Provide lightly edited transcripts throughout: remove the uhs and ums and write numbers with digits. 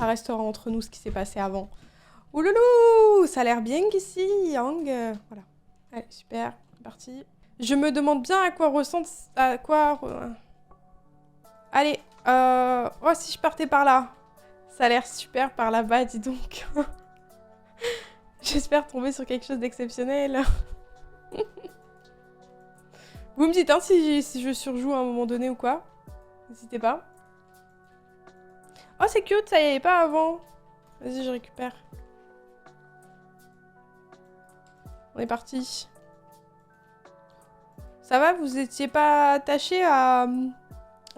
ça restera entre nous ce qui s'est passé avant. Ouloulou, ça a l'air bien ici, Yang. Voilà. Allez, super, c'est parti. Je me demande bien à quoi ressemble... Allez, oh, si je partais par là. Ça a l'air super par là-bas, dis donc. J'espère tomber sur quelque chose d'exceptionnel. Vous me dites hein, si je surjoue à un moment donné ou quoi. N'hésitez pas. Oh, c'est cute, ça y avait pas avant. Vas-y, je récupère. On est parti. Ça va, vous étiez pas attaché à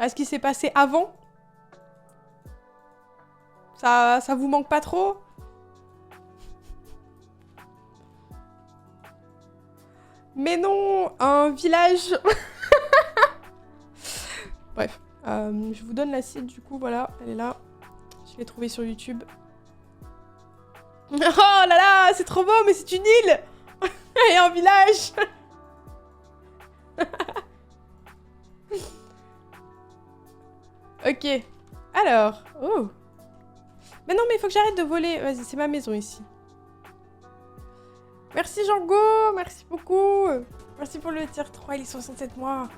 ce qui s'est passé avant? Ça vous manque pas trop? Mais non, un village. Bref, je vous donne la site du coup, voilà, elle est là. Je l'ai trouvée sur YouTube. Oh là là, c'est trop beau, mais c'est une île. Et un village. Ok, alors, oh. Mais non, mais il faut que j'arrête de voler. Vas-y, c'est ma maison ici. Merci Django, merci beaucoup. Merci pour le tier 3, il est 67 mois.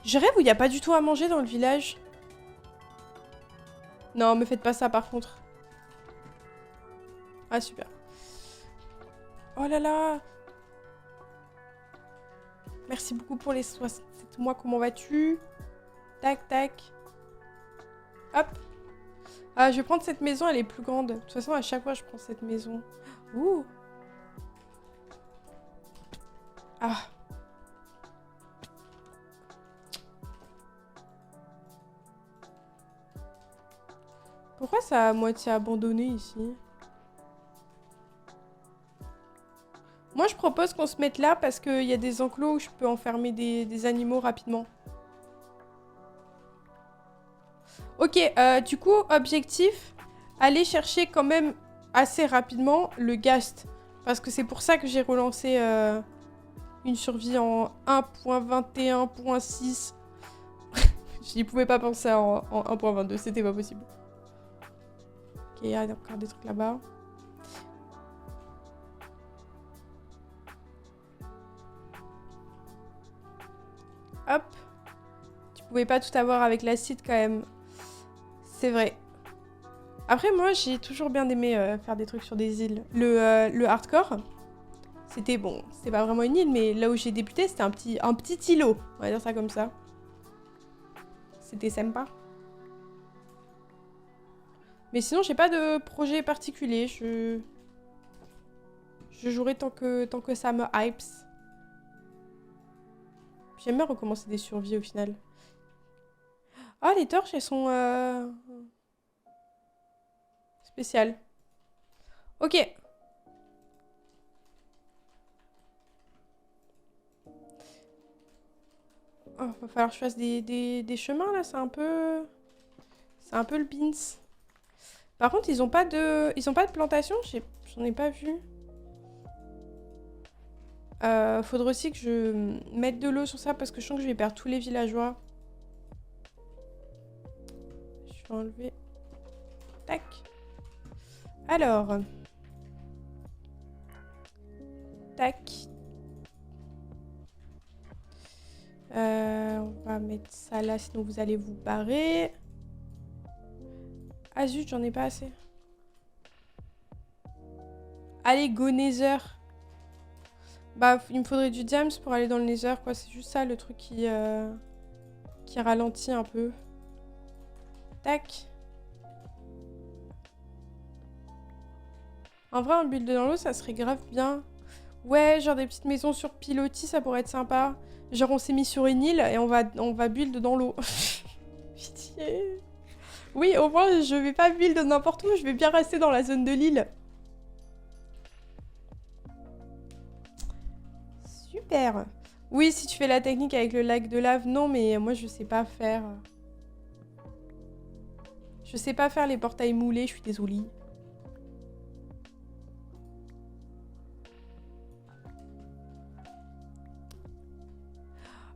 Je rêve où il n'y a pas du tout à manger dans le village. Non, me faites pas ça par contre. Ah, super. Oh là là. Merci beaucoup pour les 67 mois, comment vas-tu? Tac, tac. Hop. Ah, je vais prendre cette maison, elle est plus grande. De toute façon, à chaque fois, je prends cette maison. Ouh. Ah. Pourquoi ça a à moitié abandonné ici? Moi, je propose qu'on se mette là parce qu'il y a des enclos où je peux enfermer des animaux rapidement. Ok, du coup, objectif, aller chercher quand même assez rapidement le ghast. Parce que c'est pour ça que j'ai relancé une survie en 1.21.6. Je n'y pouvais pas penser en 1.22, c'était pas possible. Ok, il y a encore des trucs là-bas. Hop. Tu pouvais pas tout avoir avec l'acide quand même. C'est vrai. Après, moi, j'ai toujours bien aimé faire des trucs sur des îles. Le hardcore, c'était bon. C'était pas vraiment une île, mais là où j'ai débuté, c'était un petit îlot. On va dire ça comme ça. C'était sympa. Mais sinon, j'ai pas de projet particulier. Je jouerai tant que ça me hypes. J'aime bien recommencer des survies au final. Ah, les torches, elles sont spéciales. Ok. Oh, va falloir que je fasse des chemins là, c'est un peu... C'est un peu le beans. Par contre, ils ont pas de plantation, j'en ai pas vu. Faudrait aussi que je mette de l'eau sur ça parce que je sens que je vais perdre tous les villageois. Je vais enlever. Tac. Alors. Tac. On va mettre ça là, sinon vous allez vous barrer. Ah zut, j'en ai pas assez. Allez, go Nether. Bah, il me faudrait du diams pour aller dans le Nether, quoi. C'est juste ça, le truc qui ralentit un peu. Tac. En vrai, un build dans l'eau, ça serait grave bien. Ouais, genre des petites maisons sur pilotis, ça pourrait être sympa. Genre, on s'est mis sur une île et on va build dans l'eau. Pitié. Oui, au moins, je vais pas build n'importe où, je vais bien rester dans la zone de l'île. Super. Oui, si tu fais la technique avec le lac de lave, non, mais moi, je sais pas faire. Je sais pas faire les portails moulés, je suis désolée.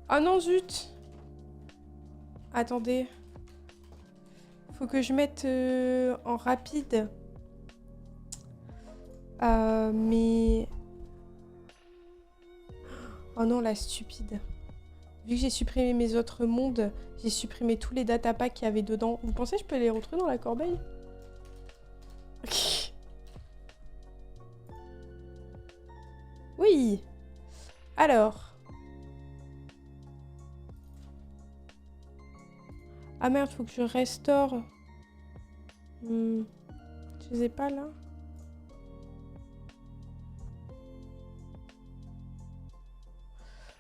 Oh non, zut! Attendez. Faut que je mette en rapide. Mais... Oh non, la stupide. Vu que j'ai supprimé mes autres mondes, j'ai supprimé tous les datapacks qu'il y avait dedans. Vous pensez que je peux les retrouver dans la corbeille? Oui. Alors. Ah merde, faut que je restaure. Je les ai pas là.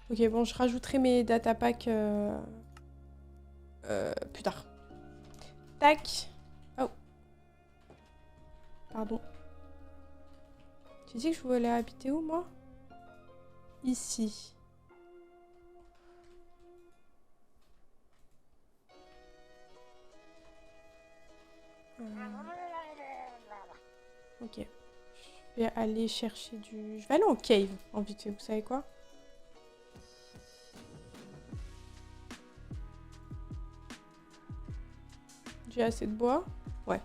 Ok, bon, je rajouterai mes datapacks plus tard. Tac. Oh. Pardon. Tu dis que je voulais habiter où, moi? Ici. Ok. Je vais aller chercher du... Je vais aller en cave, en vite fait, vous savez quoi? J'ai assez de bois? Ouais.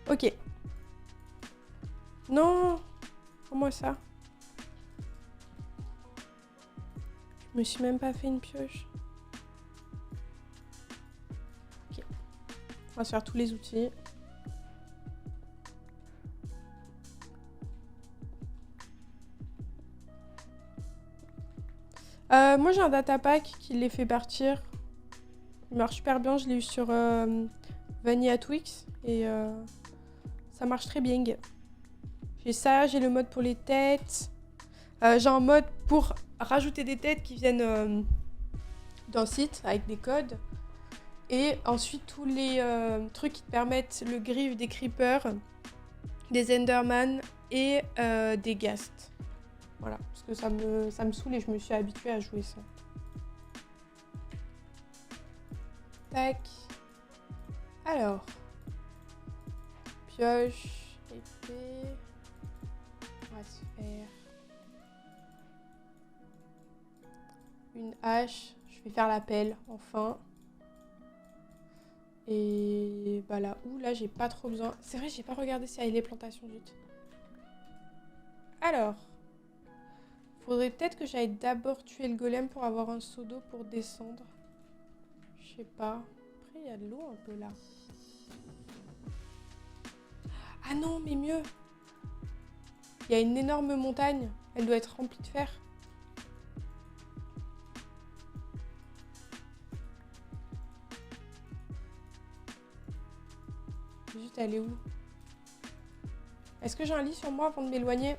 Ok. Non! Comment ça? Je me suis même pas fait une pioche. Ok. On va se faire tous les outils. Moi j'ai un datapack qui les fait partir. Il marche super bien, je l'ai eu sur Vanilla Twix et ça marche très bien. J'ai ça, j'ai le mode pour les têtes. J'ai un mode pour rajouter des têtes qui viennent d'un site avec des codes. Et ensuite tous les trucs qui te permettent le griffe des creepers, des enderman et des ghasts. Voilà, parce que ça me saoule et je me suis habituée à jouer ça. Tac. Alors. Pioche, épée. On va se faire une hache. Je vais faire la pelle, enfin. Et bah là où, là j'ai pas trop besoin. C'est vrai, j'ai pas regardé s'il y avait les plantations zut. Alors. Faudrait peut-être que j'aille d'abord tuer le golem pour avoir un seau d'eau pour descendre. Je sais pas. Après, il y a de l'eau un peu là. Ah non, mais mieux. Il y a une énorme montagne. Elle doit être remplie de fer. Juste, elle est où? Est-ce que j'ai un lit sur moi avant de m'éloigner?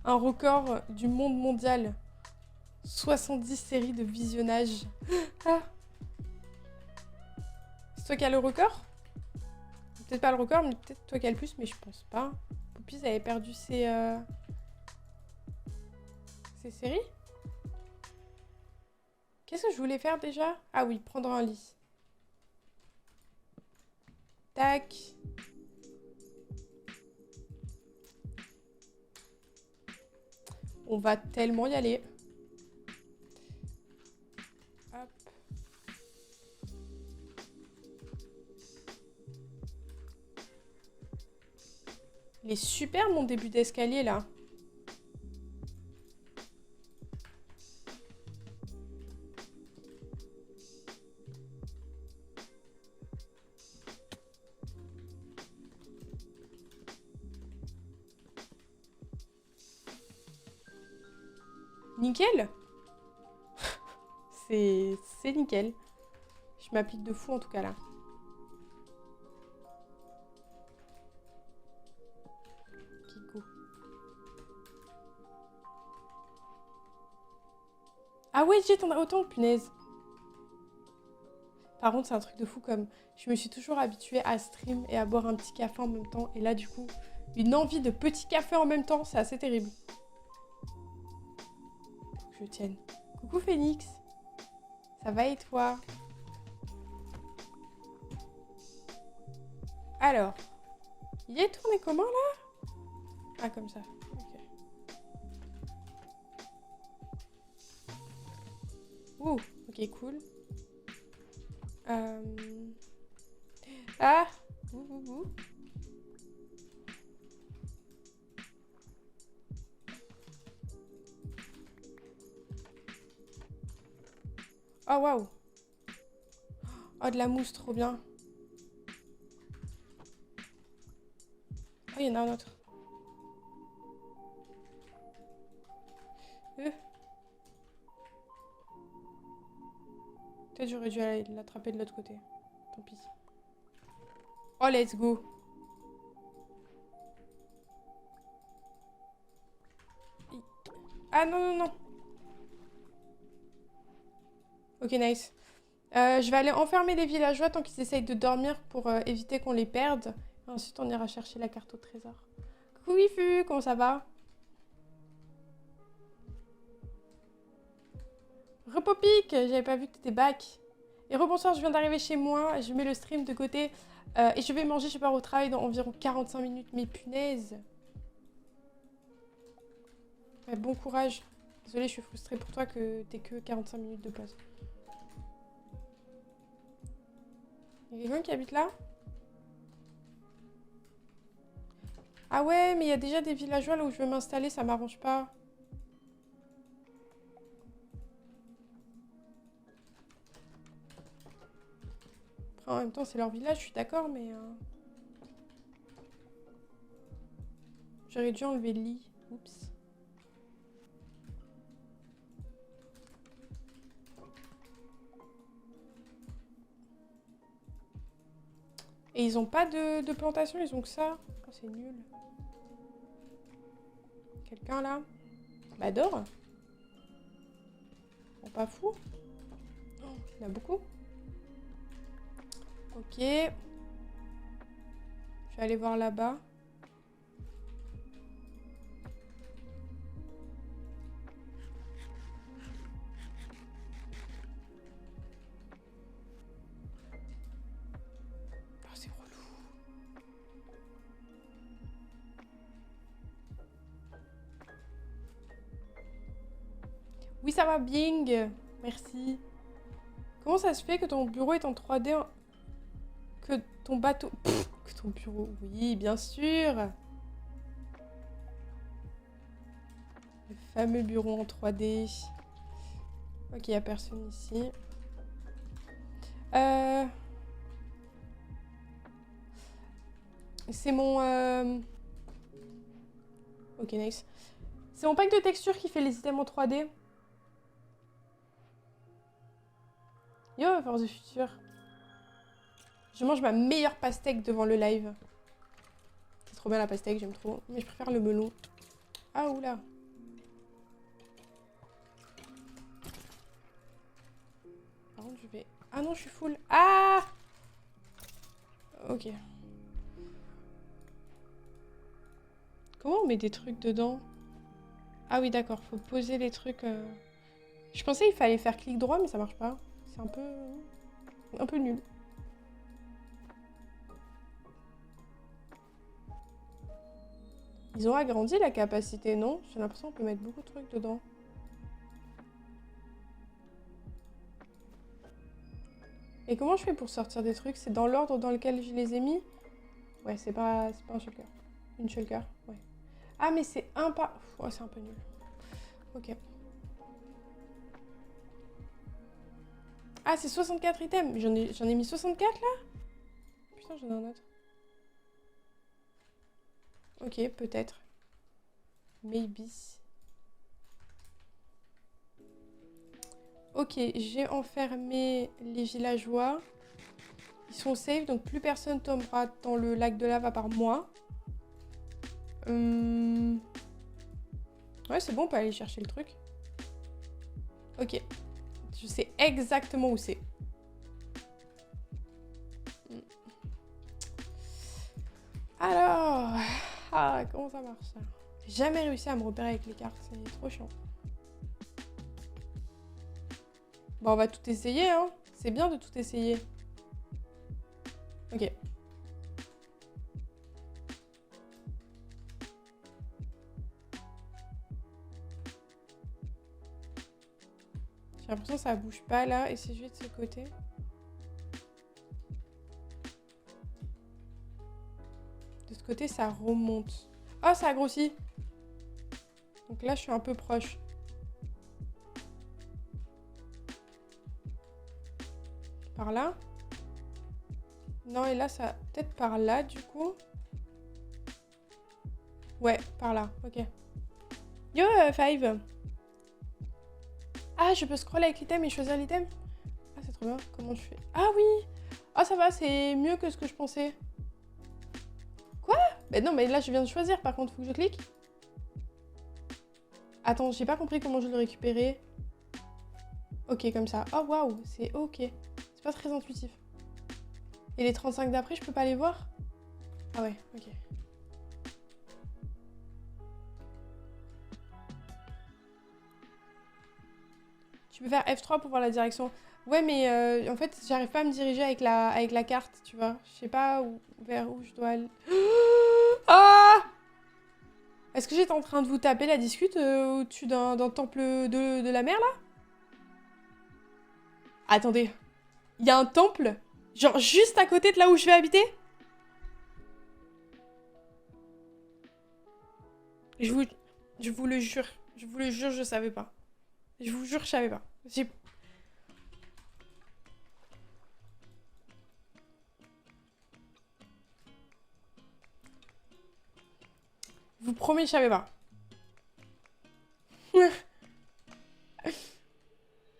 Un record du monde mondial. 70 séries de visionnage. Ah. C'est toi qui as le record? Peut-être pas le record, mais peut-être toi qui as le plus, mais je pense pas. Poupis avait perdu ses séries. Qu'est-ce que je voulais faire déjà? Ah oui, prendre un lit. Tac. On va tellement y aller. Hop. Il est super mon début d'escalier là. Nickel. C'est nickel. Je m'applique de fou en tout cas là. Kiko. Ah ouais, j'ai t'en as autant, punaise. Par contre, c'est un truc de fou comme... Je me suis toujours habituée à stream et à boire un petit café en même temps. Et là, du coup, une envie de petit café en même temps, c'est assez terrible. le tienne. Coucou Phoenix. Ça va et toi? Alors, il est tourné comment là? Ah, comme ça. Ok. Ouh, ok, cool. Ah, ouh. Oh, waouh. Oh, de la mousse, trop bien. Oh, il y en a un autre. Peut-être j'aurais dû aller l'attraper de l'autre côté. Tant pis. Oh, let's go. Ah, non. Ok, nice. Je vais aller enfermer les villageois tant qu'ils essayent de dormir pour éviter qu'on les perde. Et ensuite, on ira chercher la carte au trésor. Coucou Wifu, comment ça va? Repopic, j'avais pas vu que t'étais back. Et rebonsoir, je viens d'arriver chez moi, je mets le stream de côté et je vais manger, je pars au travail dans environ 45 minutes. Mais punaise! Ouais, bon courage. Désolée, je suis frustrée pour toi que t'aies que 45 minutes de pause. Y'a quelqu'un qui habite là? Ah ouais, mais il y a déjà des villageois là où je veux m'installer, ça m'arrange pas. Après, en même temps, c'est leur village, je suis d'accord, mais... J'aurais dû enlever le lit. Oups. Et ils ont pas de plantation, ils ont que ça. Oh, c'est nul. Quelqu'un là? Bah dors. Bon, pas fou. Oh, il y en a beaucoup. Ok. Je vais aller voir là-bas. Oh, c'est relou. Oui, ça va, Bing. Merci. Comment ça se fait que ton bureau est en 3D que ton bateau... Pff, que ton bureau... Oui, bien sûr. Le fameux bureau en 3D. Ok, il n'y a personne ici. C'est mon... Ok, nice. C'est mon pack de texture qui fait les items en 3D. Yo, Force du futur. Je mange ma meilleure pastèque devant le live. C'est trop bien la pastèque, j'aime trop. Mais je préfère le melon. Ah, oula. Par contre, je vais... Ah non, je suis full. Ah! Ok. Comment on met des trucs dedans? Ah oui, d'accord, faut poser les trucs... Je pensais qu'il fallait faire clic droit, mais ça marche pas. C'est un peu... un peu nul. Ils ont agrandi la capacité, non? J'ai l'impression qu'on peut mettre beaucoup de trucs dedans. Et comment je fais pour sortir des trucs? C'est dans l'ordre dans lequel je les ai mis? Ouais, c'est pas un shulker. Une shulker, ouais. Ah, mais c'est un pas... Oh, c'est un peu nul. Ok. Ah, c'est 64 items. J'en ai mis 64 là? Putain, j'en ai un autre. Ok, peut-être. Maybe. Ok, j'ai enfermé les villageois. Ils sont safe, donc plus personne tombera dans le lac de lave à part moi. Ouais, c'est bon, on peut aller chercher le truc. Ok. Je sais exactement où c'est. Alors... Ah, comment ça marche ça? J'ai jamais réussi à me repérer avec les cartes, c'est trop chiant. Bon, on va tout essayer, hein. C'est bien de tout essayer. Ok. J'ai l'impression que ça bouge pas là. Et si je vais de ce côté. De ce côté, ça remonte. Oh, ça a grossi. Donc là, je suis un peu proche. Par là. Non, et là, ça... Peut-être par là, du coup. Ouais, par là. Ok. Yo, Five. Ah, je peux scroller avec l'item et choisir l'item? Ah, c'est trop bien. Comment je fais? Ah oui! Ah, ça va, c'est mieux que ce que je pensais. Quoi? Mais non, mais là, je viens de choisir. Par contre, faut que je clique. Attends, j'ai pas compris comment je le récupérais. Ok, comme ça. Oh, waouh, c'est ok. C'est pas très intuitif. Et les 35 d'après, je peux pas les voir? Ah ouais, ok. Tu peux faire F3 pour voir la direction. Ouais, mais en fait, j'arrive pas à me diriger avec la carte, tu vois. Je sais pas vers où je dois aller. Ah! Est-ce que j'étais en train de vous taper la discute au-dessus d'un temple de la mer, là? Attendez. Il y a un temple? Genre juste à côté de là où je vais habiter? Je vous, je vous le jure. Je vous le jure, je savais pas. Je vous jure, je savais pas. Je vous promets, je savais pas.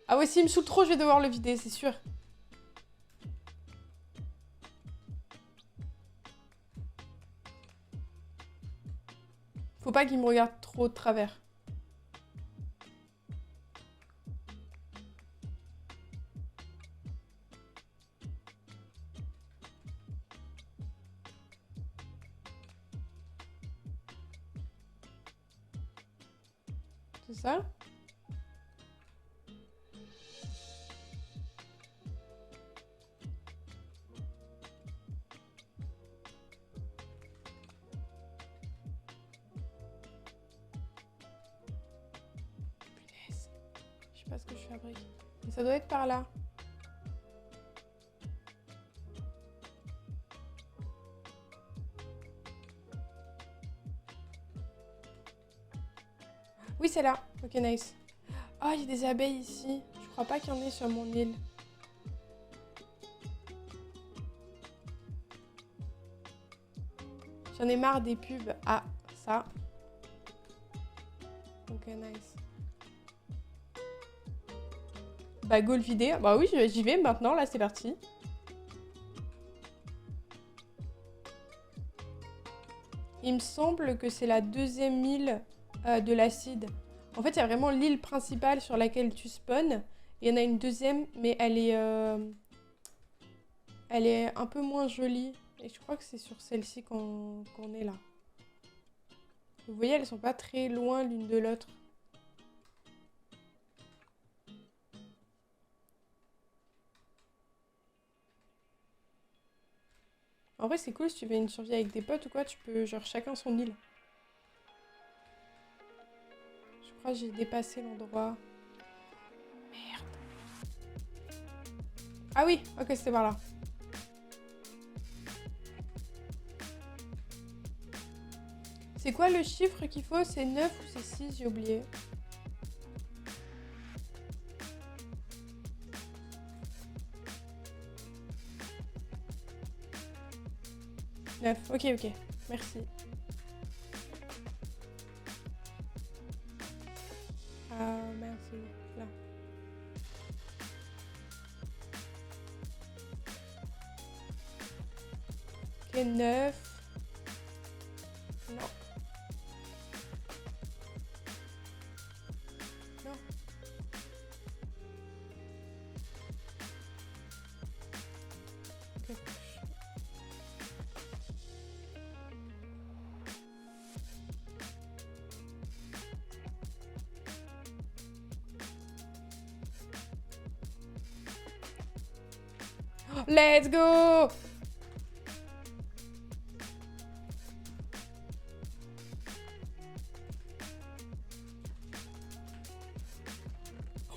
Ah ouais, s'il me saoule trop, je vais devoir le vider, c'est sûr. Faut pas qu'il me regarde trop de travers. C'est ça? Punaise. Je sais pas ce que je fabrique. Mais ça doit être par là. Oui, c'est là. Ok, nice. Ah, il y a des abeilles ici. Je crois pas qu'il y en ait sur mon île. J'en ai marre des pubs. Ah, ça. Ok, nice. Bah, go le vider. Bah oui, j'y vais maintenant. Là, c'est parti. Il me semble que c'est la deuxième île de l'acide. En fait, il y a vraiment l'île principale sur laquelle tu spawns. Et il y en a une deuxième, mais elle est un peu moins jolie. Et je crois que c'est sur celle-ci qu'on est là. Vous voyez, elles sont pas très loin l'une de l'autre. En vrai, c'est cool si tu fais une survie avec des potes ou quoi, tu peux, genre, chacun son île. Je crois que j'ai dépassé l'endroit. Merde. Ah oui, ok, c'était par là. C'est quoi le chiffre qu'il faut? C'est 9 ou c'est 6? J'ai oublié. Neuf. Ok, ok. Merci. Ah, merci. Là. Ok, 9. Non. Non. Ok. Let's go!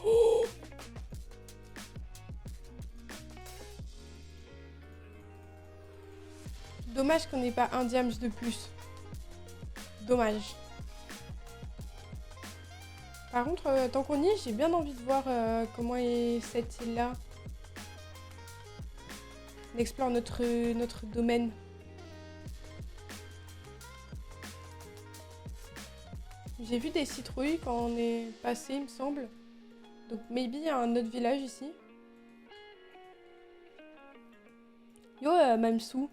Oh, dommage qu'on n'ait pas un diams de plus. Dommage. Par contre, tant qu'on y est, j'ai bien envie de voir comment est cette île-là. On explore notre domaine. J'ai vu des citrouilles quand on est passé, il me semble. Donc, maybe il y a un autre village ici. Yo, Mamsou.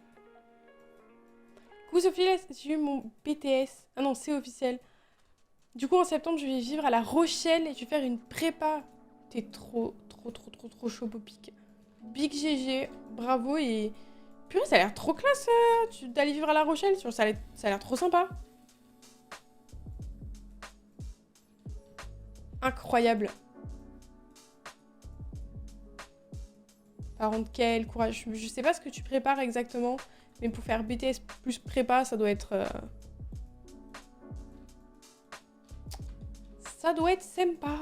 Coucou Sophie, j'ai eu mon BTS. Ah non, c'est officiel. Du coup, en septembre, je vais vivre à La Rochelle et je vais faire une prépa. T'es trop chaud, Popic. Big GG, bravo et... Purée, ça a l'air trop classe d'aller vivre à La Rochelle. Ça a l'air trop sympa. Incroyable. Par contre, quel courage. Je sais pas ce que tu prépares exactement, mais pour faire BTS plus prépa, ça doit être... Ça doit être sympa.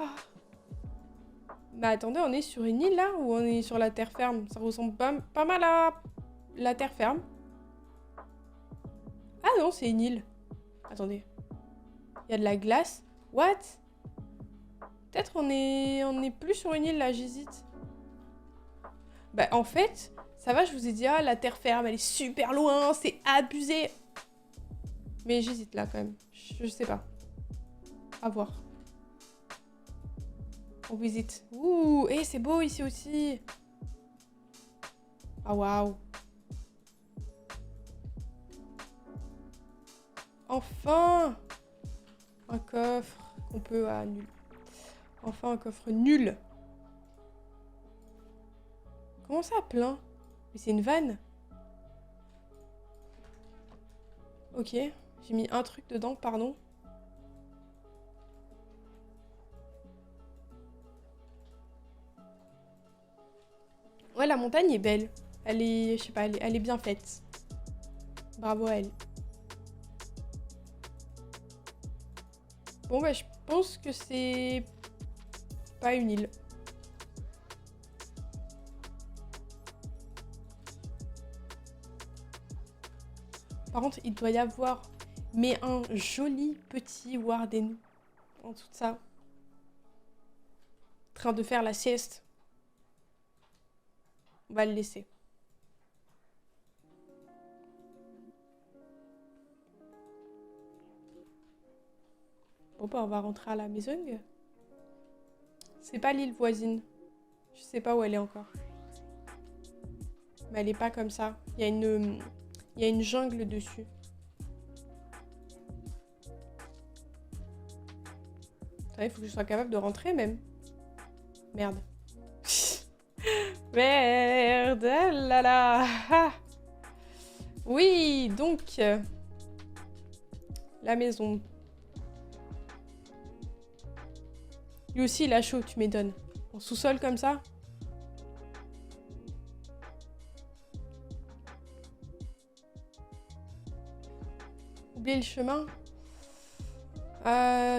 Mais attendez, on est sur une île là ou on est sur la terre ferme? Ça ressemble pas mal à la terre ferme. Ah non, c'est une île. Attendez. Il y a de la glace. What? Peut-être on est plus sur une île là, j'hésite. Bah en fait, ça va, je vous ai dit, ah, la terre ferme, elle est super loin, c'est abusé. Mais j'hésite là quand même. Je sais pas. À voir. On visite. Ouh, et c'est beau ici aussi. Ah waouh. Enfin un coffre qu'on peut... Ah, nul. Enfin un coffre nul. Comment ça, plein? Mais c'est une vanne. Ok, j'ai mis un truc dedans, pardon. Ouais, la montagne est belle. Elle est, je sais pas, elle est bien faite. Bravo à elle. Bon, bah, je pense que c'est pas une île. Par contre, il doit y avoir, mais un joli petit Warden en tout ça. En train de faire la sieste. On va le laisser. Bon bah on va rentrer à la maison. C'est pas l'île voisine. Je sais pas où elle est encore. Mais elle est pas comme ça. Il y a une jungle dessus. Il faut que je sois capable de rentrer même. Merde. Merde, là là. Ah. Oui, donc la maison. Lui aussi, il a chaud, tu m'étonnes. En sous-sol comme ça. Oublier le chemin.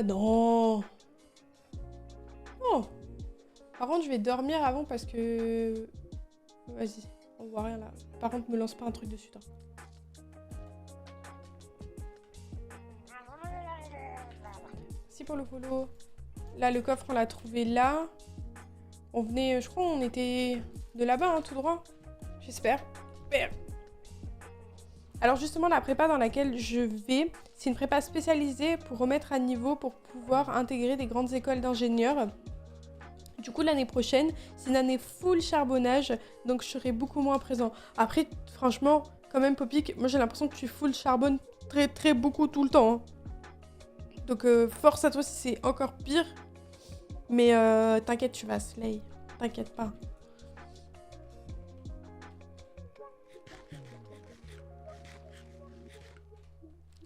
Non. Oh. Par contre, je vais dormir avant parce que... Vas-y, on voit rien là. Par contre, me lance pas un truc dessus, toi. Merci pour le follow. Là, le coffre, on l'a trouvé là. On venait, je crois, on était de là-bas, hein, tout droit. J'espère. Alors justement, la prépa dans laquelle je vais, c'est une prépa spécialisée pour remettre à niveau, pour pouvoir intégrer des grandes écoles d'ingénieurs. Du coup, l'année prochaine, c'est une année full charbonnage, donc je serai beaucoup moins présent. Après, franchement, quand même, Popic, moi j'ai l'impression que tu full charbonne très beaucoup tout le temps. Hein. Donc force à toi si c'est encore pire. Mais t'inquiète, tu vas slay. T'inquiète pas.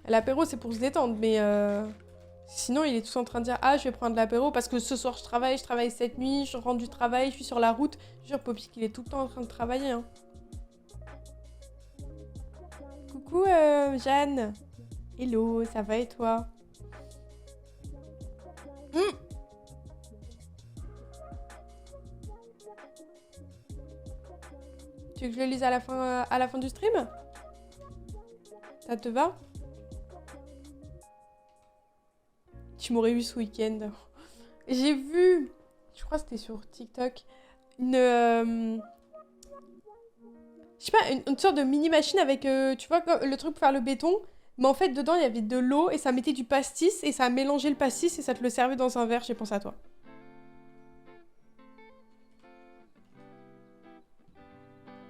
L'apéro, c'est pour se détendre, mais Sinon, il est tous en train de dire ah, je vais prendre l'apéro parce que ce soir je travaille cette nuit, je rentre du travail, je suis sur la route. Je jure, Poppy, qu'il est tout le temps en train de travailler. Hein. Coucou, Jeanne. Hello, ça va et toi? Tu veux que je le lise à la fin du stream? Ça te va? Tu m'aurais vu ce week-end. J'ai vu, je crois que c'était sur TikTok, une... je sais pas, une sorte de mini-machine avec, tu vois, le truc pour faire le béton. Mais en fait, dedans, il y avait de l'eau et ça mettait du pastis et ça a mélangé le pastis et ça te le servait dans un verre. J'ai pensé à toi.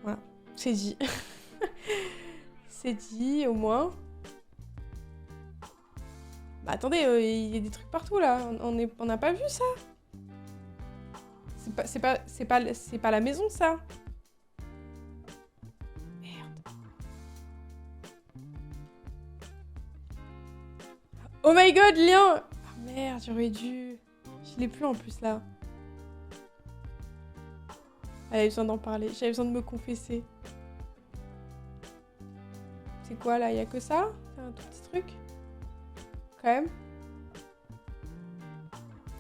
Voilà, c'est dit. C'est dit, au moins. Bah attendez, il y a des trucs partout, là. On n'a pas vu ça. C'est pas la maison, ça. Merde. Oh my god, Lien! Ah merde, j'aurais dû... Je l'ai plus en plus, là. J'avais besoin d'en parler. J'avais besoin de me confesser. C'est quoi, là? Il y a que ça? C'est un tout petit truc? Quand même.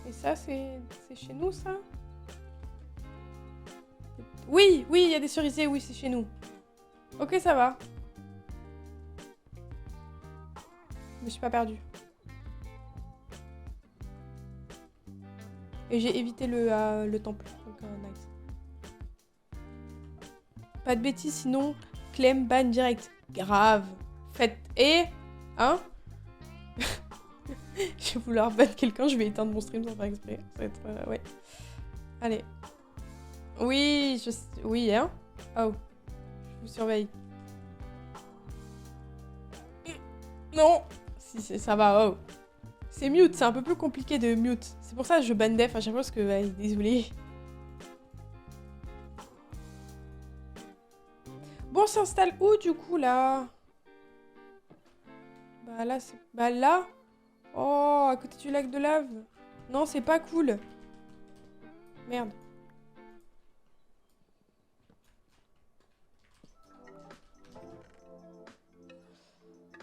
Et ça, c'est chez nous, ça? Oui, oui, il y a des cerisiers, oui, c'est chez nous. Ok, ça va. Je me suis pas perdue. Et j'ai évité le temple. Donc, nice. Pas de bêtises, sinon, Clem ban direct. Grave. Faites... Et... Hein? Je vais vouloir ban quelqu'un, je vais éteindre mon stream sans faire exprès. Ça va être... ouais. Allez. Oui, oui, hein? Oh. Je vous surveille. Non! Si, ça va, oh. C'est mute, c'est un peu plus compliqué de mute. C'est pour ça que je ban def à chaque fois parce que... Ouais, désolé. Bon, on s'installe où, du coup, là? Bah là, c'est... Bah là? Oh, à côté du lac de lave. Non, c'est pas cool. Merde.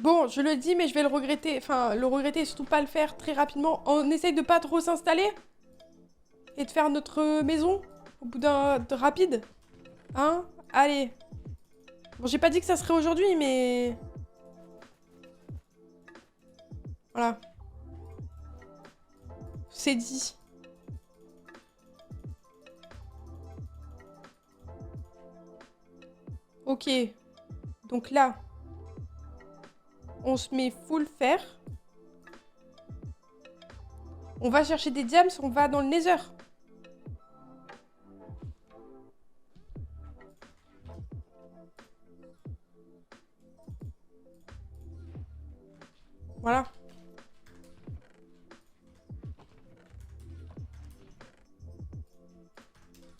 Bon, je le dis, mais je vais le regretter. Enfin, le regretter et surtout pas le faire très rapidement. On essaye de pas trop s'installer et de faire notre maison au bout d'un rapide. Hein? Allez. Bon, j'ai pas dit que ça serait aujourd'hui, mais... Voilà. C'est dit. Ok. Donc là, on se met full fer. On va chercher des diams, on va dans le nether. Voilà.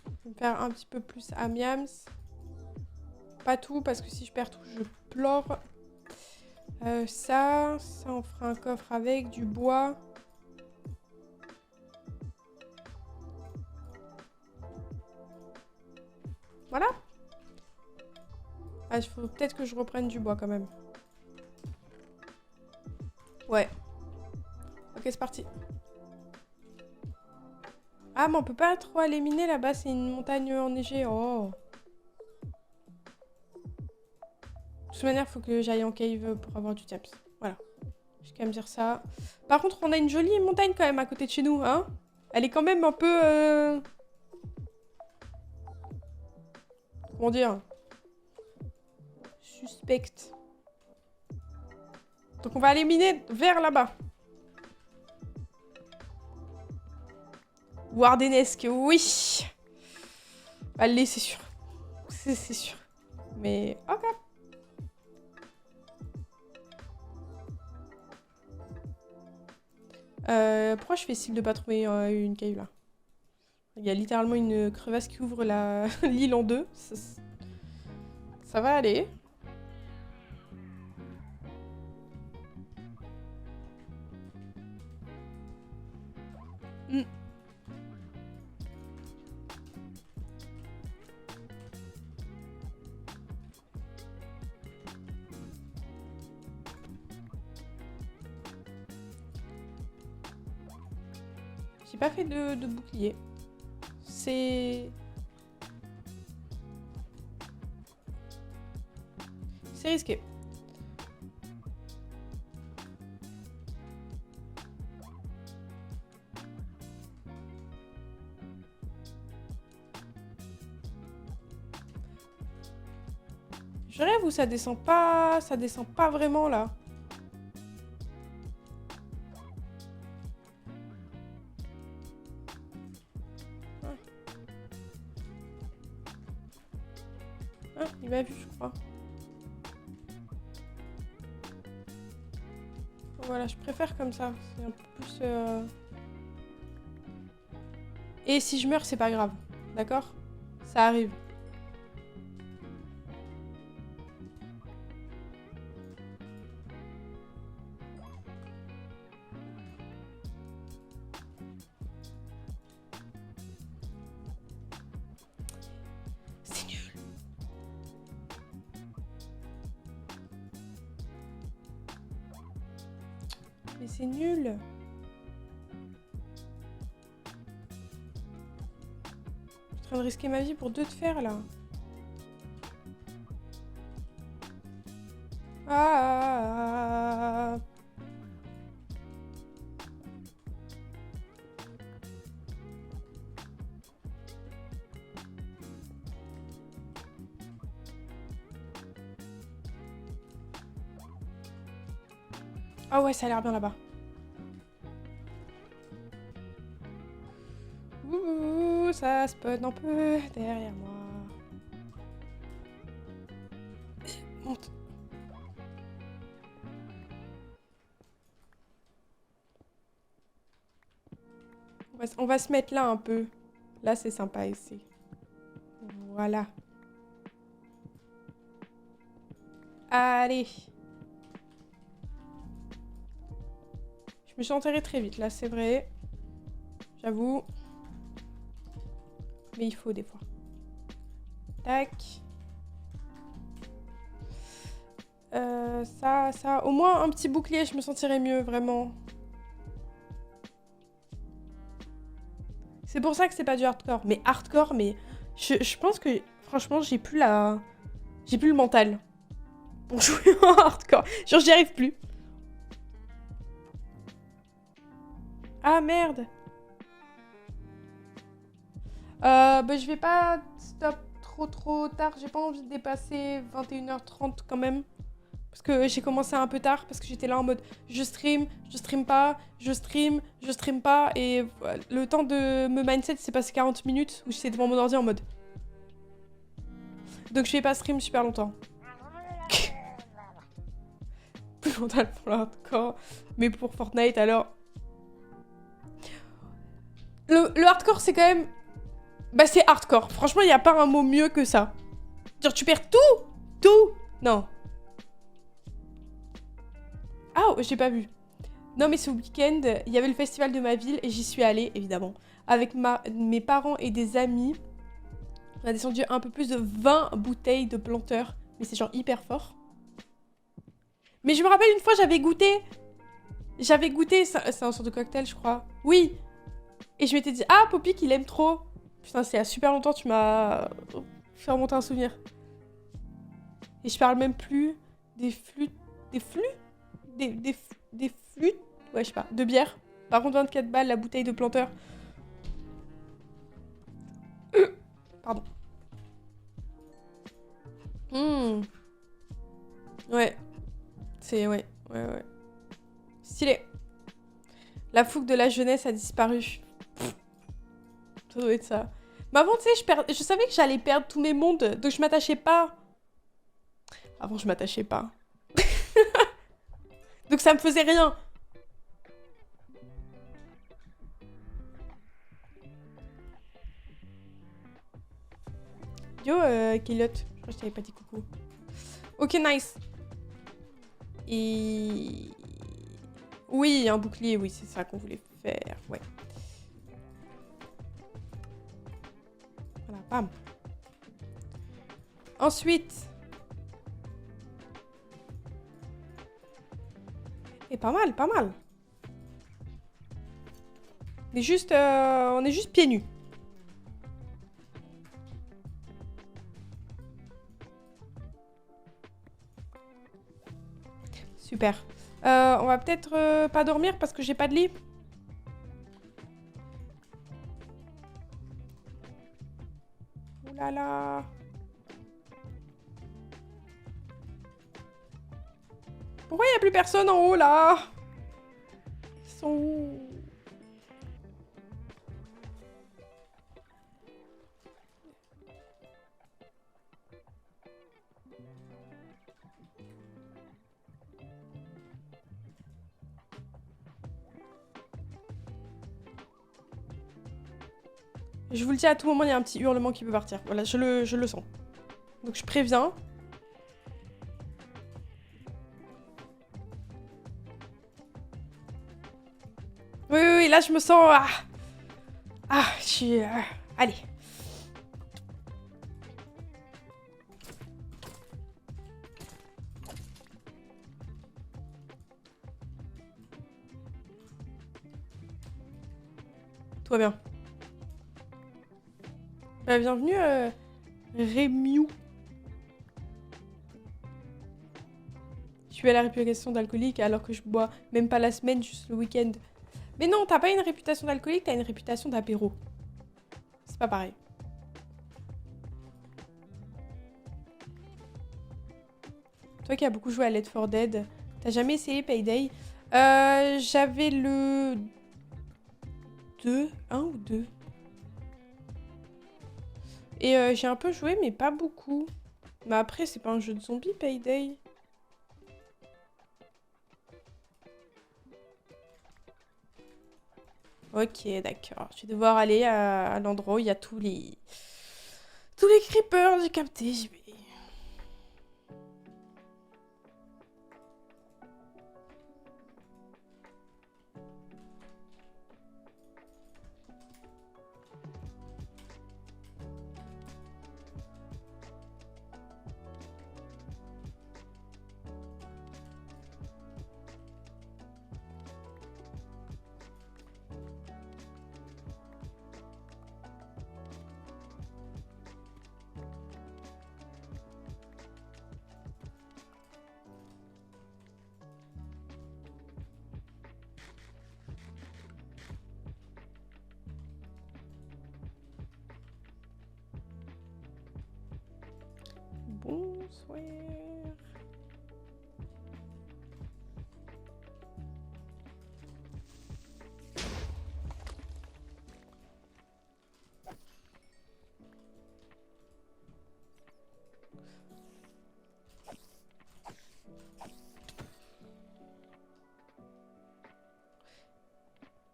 Je vais me faire un petit peu plus amiams. Pas tout, parce que si je perds tout, je pleure. Ça, on fera un coffre avec du bois. Voilà. Ah, il faut peut-être que je reprenne du bois quand même. Ouais. Ok, c'est parti. Ah, mais on peut pas trop aller miner là-bas, c'est une montagne enneigée. Oh. De toute manière, faut que j'aille en cave pour avoir du diams. Voilà. Je vais quand même dire ça. Par contre, on a une jolie montagne quand même à côté de chez nous, hein. Elle est quand même un peu... Comment dire? Suspecte. Donc on va aller miner vers là-bas. Wardenesque, oui. Allez, c'est sûr. C'est sûr. Mais, ok. Pourquoi je fais style de pas trouver une cave là? Il y a littéralement une crevasse qui ouvre l'île en deux. Ça va aller. Mm. J'ai pas fait de bouclier. C'est risqué. Je rêve où ça descend pas vraiment là. Ah, il m'a vu, je crois. Voilà, je préfère comme ça. C'est un peu plus... Et si je meurs, c'est pas grave. D'accord? Ça arrive. C'est nul. Mais c'est nul. Je suis en train de risquer ma vie pour 2 de fer là. Ah. Ah ouais, ça a l'air bien là-bas. Ouh, ça spawn un peu derrière moi. Monte. On va se mettre là un peu. Là, c'est sympa ici. Voilà. Allez. Je me suis enterrée très vite, là, c'est vrai. J'avoue. Mais il faut des fois. Tac. Ça. Au moins un petit bouclier, je me sentirais mieux, vraiment. C'est pour ça que c'est pas du hardcore. Mais hardcore, mais... Je pense que, franchement, j'ai plus le mental. Pour jouer en hardcore. Genre, j'y arrive plus. Ah, merde. Bah, je vais pas stop trop tard. J'ai pas envie de dépasser 21h30 quand même. Parce que j'ai commencé un peu tard. Parce que j'étais là en mode je stream pas, je stream pas. Et le temps de me mindset, c'est passé 40 minutes où j'étais devant mon ordi en mode. Donc je vais pas stream super longtemps. Plus mental pour le hardcore. Mais pour Fortnite, alors. Le hardcore, c'est quand même. Bah, c'est hardcore. Franchement, il n'y a pas un mot mieux que ça. Genre, tu perds tout. Non. Ah, j'ai pas vu. Non, mais ce week-end, il y avait le festival de ma ville et j'y suis allée, évidemment. Avec mes parents et des amis. On a descendu un peu plus de 20 bouteilles de planteur. Mais c'est genre hyper fort. Mais je me rappelle une fois, j'avais goûté. C'est un sorte de cocktail, je crois. Oui. Et je m'étais dit, ah, Poppy, qu'il aime trop. Putain, c'est il y a super longtemps, tu m'as fait remonter un souvenir. Et je parle même plus des flûtes. Des flûtes. Ouais, je sais pas. De bière. Par contre, 24 balles la bouteille de planteur. Pardon. Ouais. C'est... Ouais. Stylé. La fougue de la jeunesse a disparu. Ça doit être ça. Mais avant, tu sais, je savais que j'allais perdre tous mes mondes, donc je m'attachais pas. Avant, je m'attachais pas. Donc ça me faisait rien. Yo, Killot. Je crois que je t'avais pas dit coucou. Ok, nice. Et... Oui, un bouclier, oui, c'est ça qu'on voulait faire, ouais. Voilà, bam. Ensuite. Et pas mal, pas mal. On est juste pieds nus. Super. On va peut-être pas dormir parce que j'ai pas de lit. Ouh là là. Pourquoi il n'y a plus personne en haut là? Ils sont où? Je vous le dis, à tout moment, il y a un petit hurlement qui peut partir. Voilà, je le sens. Donc je préviens. Oui, oui, oui, là je me sens... je suis... allez. Tout va bien. Bienvenue, Rémiou. Je suis à la réputation d'alcoolique alors que je bois même pas la semaine, juste le week-end. Mais non, t'as pas une réputation d'alcoolique, t'as une réputation d'apéro. C'est pas pareil. Toi qui as beaucoup joué à Left 4 Dead, t'as jamais essayé Payday? J'avais le 2, 1 ou 2. Et j'ai un peu joué, mais pas beaucoup. Mais après, c'est pas un jeu de zombies, Payday. Ok, d'accord. Je vais devoir aller à l'endroit où il y a tous les creepers, j'ai capté, j'y vais. Bonsoir.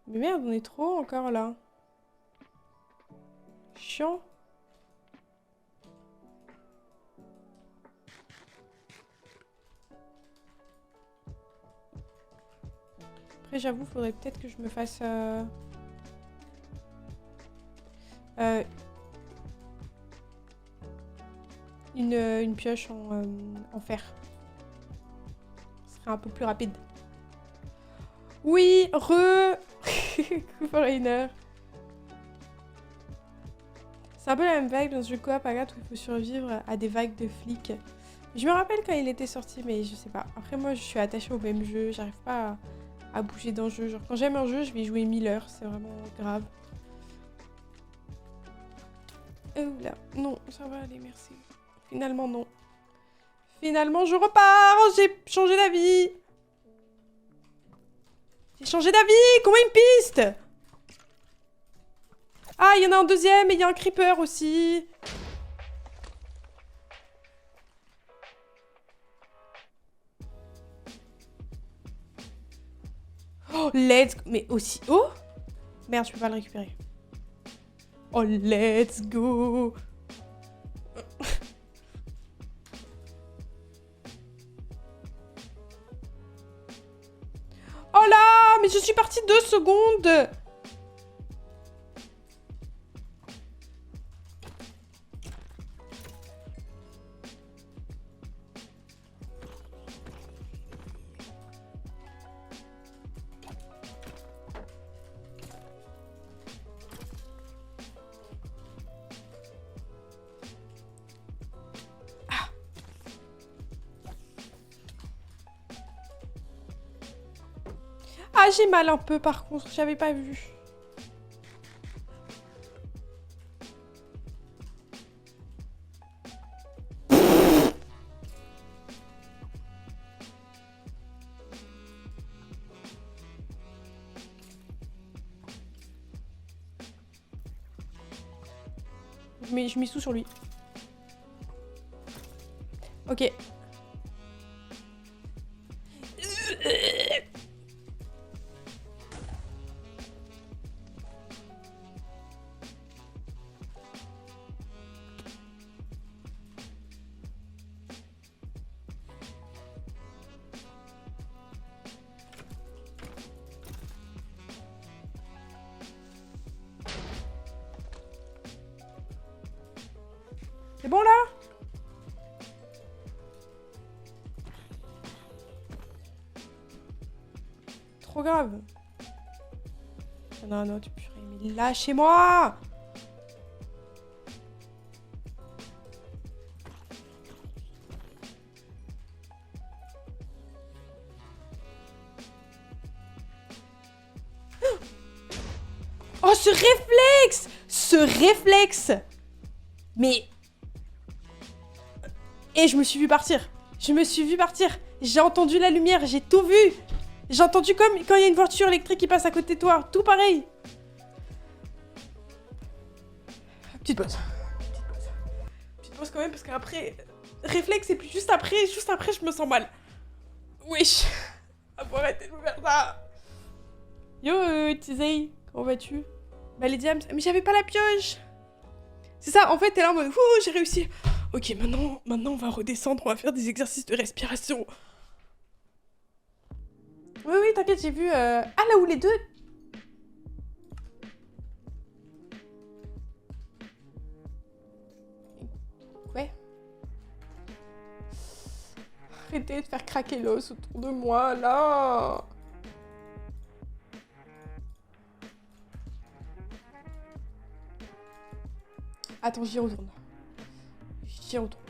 Mais merde, on est trop encore là. Chiant. Après, j'avoue, faudrait peut-être que je me fasse... une pioche en fer. Ce serait un peu plus rapide. Oui, Foreigner. C'est un peu la même vague dans ce jeu coop Agathe où il faut survivre à des vagues de flics. Je me rappelle quand il était sorti, mais je sais pas. Après, moi, je suis attachée au même jeu. J'arrive pas à bouger d'un jeu. Genre, quand j'aime un jeu, je vais y jouer 1000 heures. C'est vraiment grave. Là. Non, ça va aller, merci. Finalement, non. Finalement, je repars. J'ai changé d'avis. J'ai changé d'avis. Comment il me piste? Ah, il y en a un deuxième et il y a un creeper aussi. Oh, let's go. Mais aussi... Oh merde, je peux pas le récupérer. Oh, let's go. Oh là, mais je suis partie 2 secondes. Ah, j'ai mal un peu par contre, j'avais pas vu. Je mets sous sur lui. Ok. C'est bon là? Trop grave. Non, non, tu purée, mais lâchez-moi! Oh, ce réflexe! Ce réflexe! Mais... Et je me suis vue partir. Je me suis vue partir. J'ai entendu la lumière, j'ai tout vu. J'ai entendu comme quand il y a une voiture électrique qui passe à côté de toi. Tout pareil. Petite pause. Petite pause. Petite pause quand même parce qu'après... Réflexe et puis juste après je me sens mal. Wesh. Ah, faut arrêter de me faire ça. Yo, Tizay, comment vas-tu? Bah les diams, mais j'avais pas la pioche. C'est ça, en fait, t'es là en mode, ouh, j'ai réussi. Ok, maintenant, on va redescendre, on va faire des exercices de respiration. Oui, oui, t'inquiète, j'ai vu... Ah, là où les deux... Ouais. Arrêtez de faire craquer l'os autour de moi, là. Attends, j'y retourne. J'y retourne.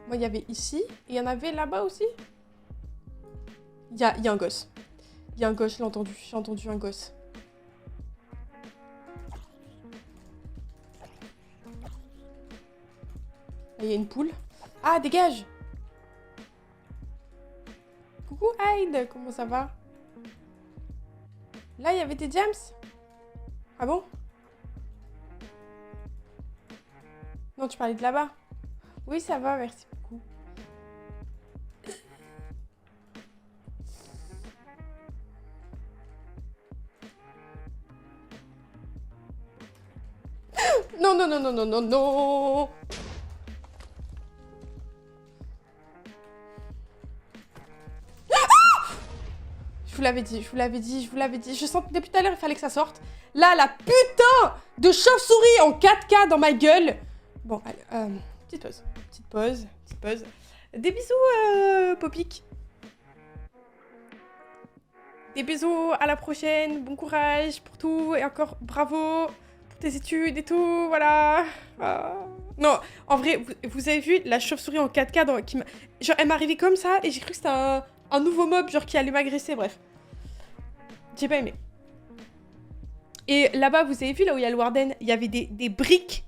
Moi, il y avait ici, et il y en avait là-bas aussi. Il y a un gosse. Il y a un gosse, j'ai entendu un gosse. Il y a une poule. Ah, dégage! Coucou Hyde, comment ça va? Là, il y avait des gems? Ah bon? Non, tu parlais de là-bas. Oui, ça va, merci beaucoup. Non, non, non, non, non, non, non. Je vous l'avais dit, je vous l'avais dit, je vous l'avais dit. Je sentais depuis tout à l'heure, il fallait que ça sorte. Là, la putain de chauve-souris en 4K dans ma gueule. Bon, allez, petite pause, petite pause, petite pause. Des bisous, Popic. Des bisous, à la prochaine, bon courage pour tout, et encore bravo pour tes études et tout, voilà. Ah. Non, en vrai, vous avez vu la chauve-souris en 4K genre, elle m'est arrivée comme ça, et j'ai cru que c'était un nouveau mob, genre, qui allait m'agresser, bref. J'ai pas aimé. Et là-bas, vous avez vu, là où il y a le Warden, il y avait des briques.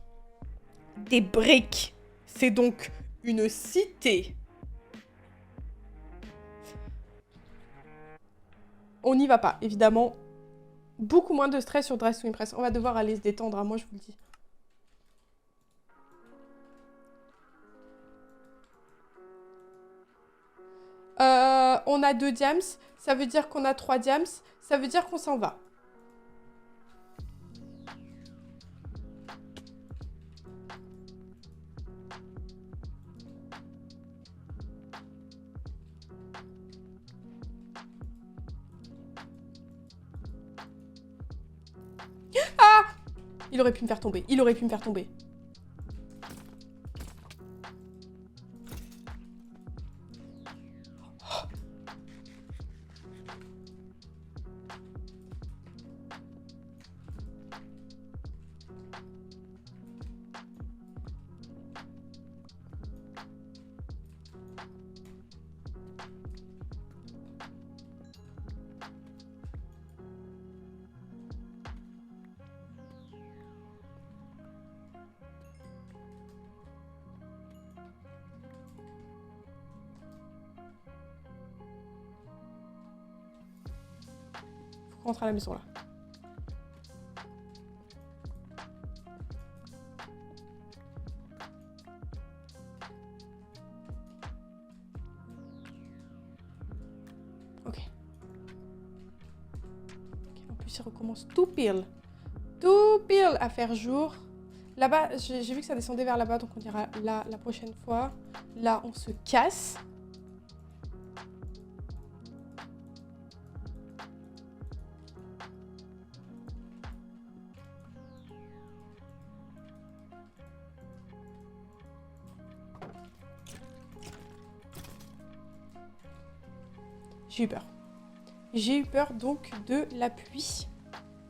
Des briques. C'est donc une cité. On n'y va pas, évidemment. Beaucoup moins de stress sur Dress to Impress. On va devoir aller se détendre, moi je vous le dis. On a 2 diams, ça veut dire qu'on a 3 diams, ça veut dire qu'on s'en va. Ah! Il aurait pu me faire tomber, il aurait pu me faire tomber. rentre à la maison là. Ok. En plus, il recommence tout pile à faire jour. Là-bas, j'ai vu que ça descendait vers là-bas, donc on ira là la prochaine fois. Là, on se casse. J'ai eu peur. J'ai eu peur donc de la pluie.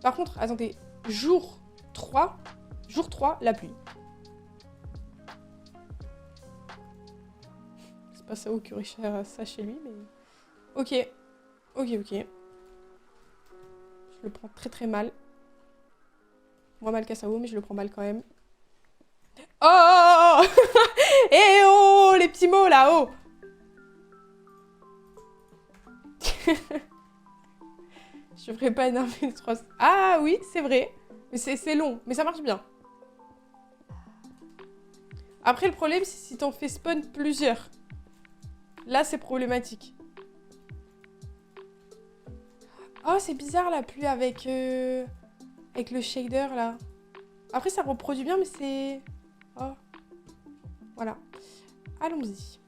Par contre, attendez, jour 3, la pluie. C'est pas ça où que Richard ça chez lui, mais... Ok. Je le prends très très mal. Moins mal qu'à Sao, mais je le prends mal quand même. Oh Eh oh les petits mots là-haut. Je ferai pas une armée de 3... Ah oui, c'est vrai. Mais c'est long, mais ça marche bien. Après, le problème, c'est si t'en fais spawn plusieurs. Là, c'est problématique. Oh, c'est bizarre la pluie avec le shader, là. Après, ça reproduit bien, mais c'est... Oh. Voilà. Allons-y.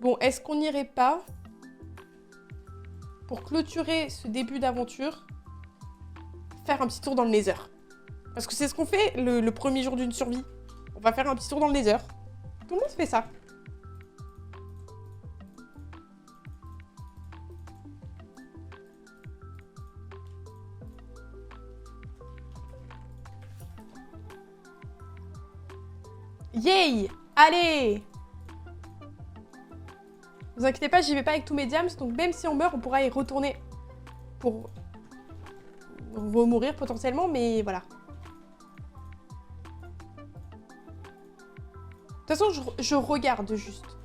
Bon, est-ce qu'on n'irait pas, pour clôturer ce début d'aventure, faire un petit tour dans le Nether? Parce que c'est ce qu'on fait le premier jour d'une survie. On va faire un petit tour dans le Nether. Tout le monde fait ça. Yay! Allez! Vous inquiétez pas, j'y vais pas avec tous mes diams, donc même si on meurt, on pourra y retourner pour remourir potentiellement, mais voilà. De toute façon, je regarde juste.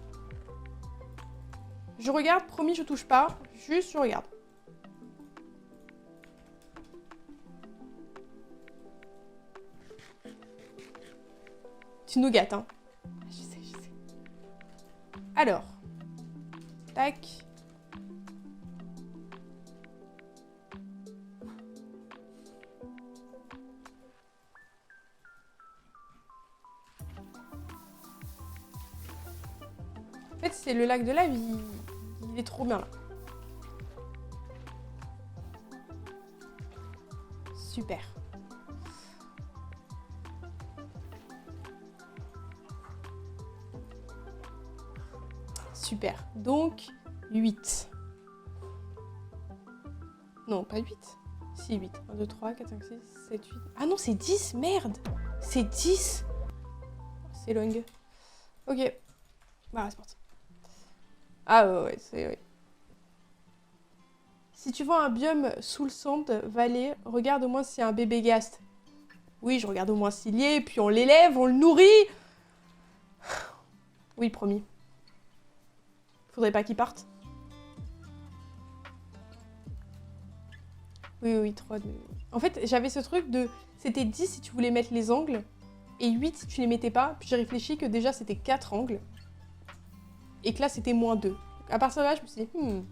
Je regarde, promis, je touche pas. Juste, je regarde. Tu nous gâtes, hein. Je sais. Alors. Tac. En fait, c'est le lac de lave, il est trop bien là. Super. Super. Donc, 8. Non, pas 8. Si, 8. 1, 2, 3, 4, 5, 6, 7, 8. Ah non, c'est 10, merde. C'est 10. C'est long. Ok. Voilà, c'est parti. Ah ouais, c'est... Ouais. Si tu vois un biome sous le sand vallée, regarde au moins s'il y a un bébé ghast. Oui, je regarde au moins s'il y est, puis on l'élève, on le nourrit. Oui, promis. Faudrait pas qu'il parte. Oui, 3, 2... En fait, j'avais ce truc de... C'était 10 si tu voulais mettre les angles, et 8 si tu les mettais pas. Puis j'ai réfléchi que déjà c'était 4 angles, et que là c'était moins 2. À partir de là, je me suis dit,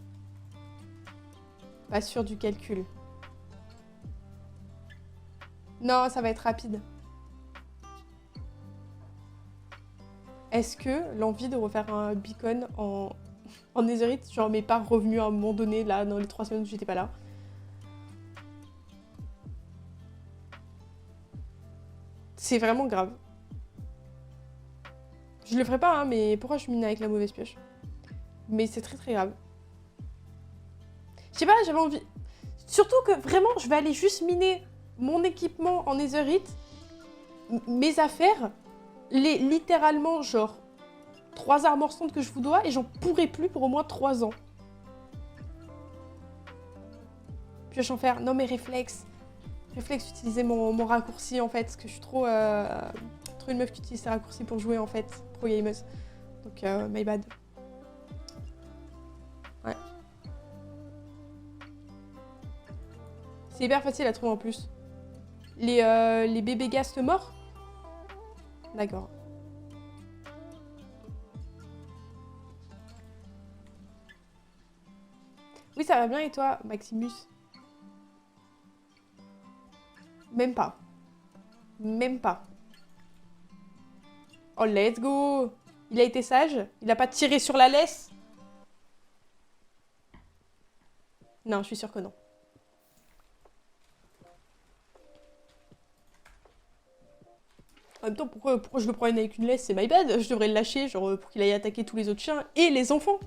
pas sûr du calcul. Non, ça va être rapide. Est-ce que l'envie de refaire un beacon en netherite, genre m'est pas revenu à un moment donné, là, dans les 3 semaines où j'étais pas là? C'est vraiment grave. Je le ferai pas, hein, mais pourquoi je mine avec la mauvaise pioche? Mais c'est très très grave. Je sais pas, j'avais envie... Surtout que vraiment, je vais aller juste miner mon équipement en netherite, mes affaires, littéralement, genre, 3 armor stands que je vous dois, et j'en pourrai plus pour au moins 3 ans. Pioche en fer. Non mais réflexe. Réflexe, utiliser mon raccourci en fait, parce que je suis trop une meuf qui utilise ses raccourcis pour jouer en fait, pro gameuse. Donc my bad. Ouais. C'est hyper facile à trouver en plus. Les bébés Ghast morts? D'accord. Oui, ça va bien et toi, Maximus? Même pas. Même pas. Oh, let's go! Il a été sage? Il a pas tiré sur la laisse? Non, je suis sûre que non. En même temps, pourquoi je le promène avec une laisse? C'est my bad. Je devrais le lâcher, genre, pour qu'il aille attaquer tous les autres chiens et les enfants.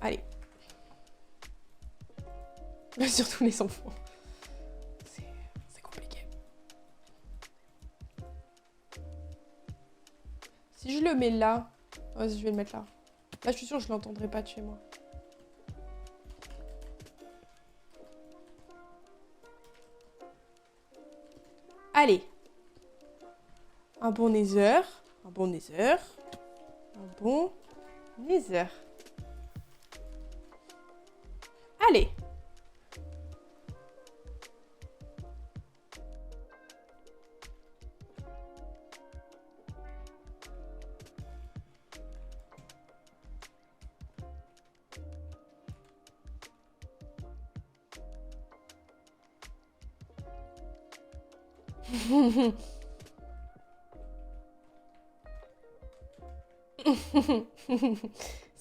Allez. Surtout les enfants. C'est compliqué. Si je le mets là... Vas-y, je vais le mettre là. Là, je suis sûre que je l'entendrai pas de chez moi. Allez. Un bon nether. Un bon nether. Un bon nether. Allez.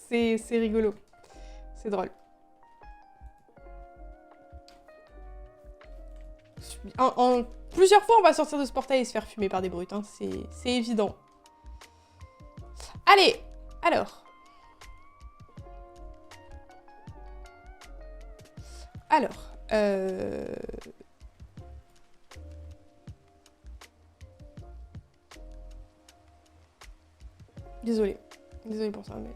C'est rigolo. C'est drôle. Plusieurs fois, on va sortir de ce portail et se faire fumer par des brutes. Hein. C'est évident. Allez, alors. Désolée. Désolée pour ça, mais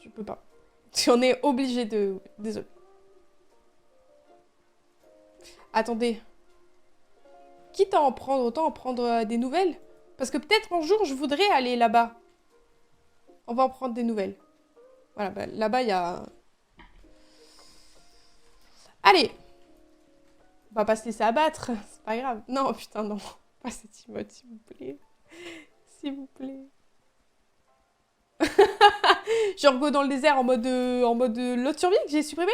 je peux pas. On est obligé de... Désolée. Attendez. Quitte à en prendre, autant en prendre des nouvelles. Parce que peut-être un jour, je voudrais aller là-bas. On va en prendre des nouvelles. Voilà, bah, là-bas, il y a... Allez. On va pas se laisser abattre. C'est pas grave. Non, putain, non. Pas cette emote, s'il vous plaît. S'il vous plaît. Genre go dans le désert en mode l'autre survie que j'ai supprimé.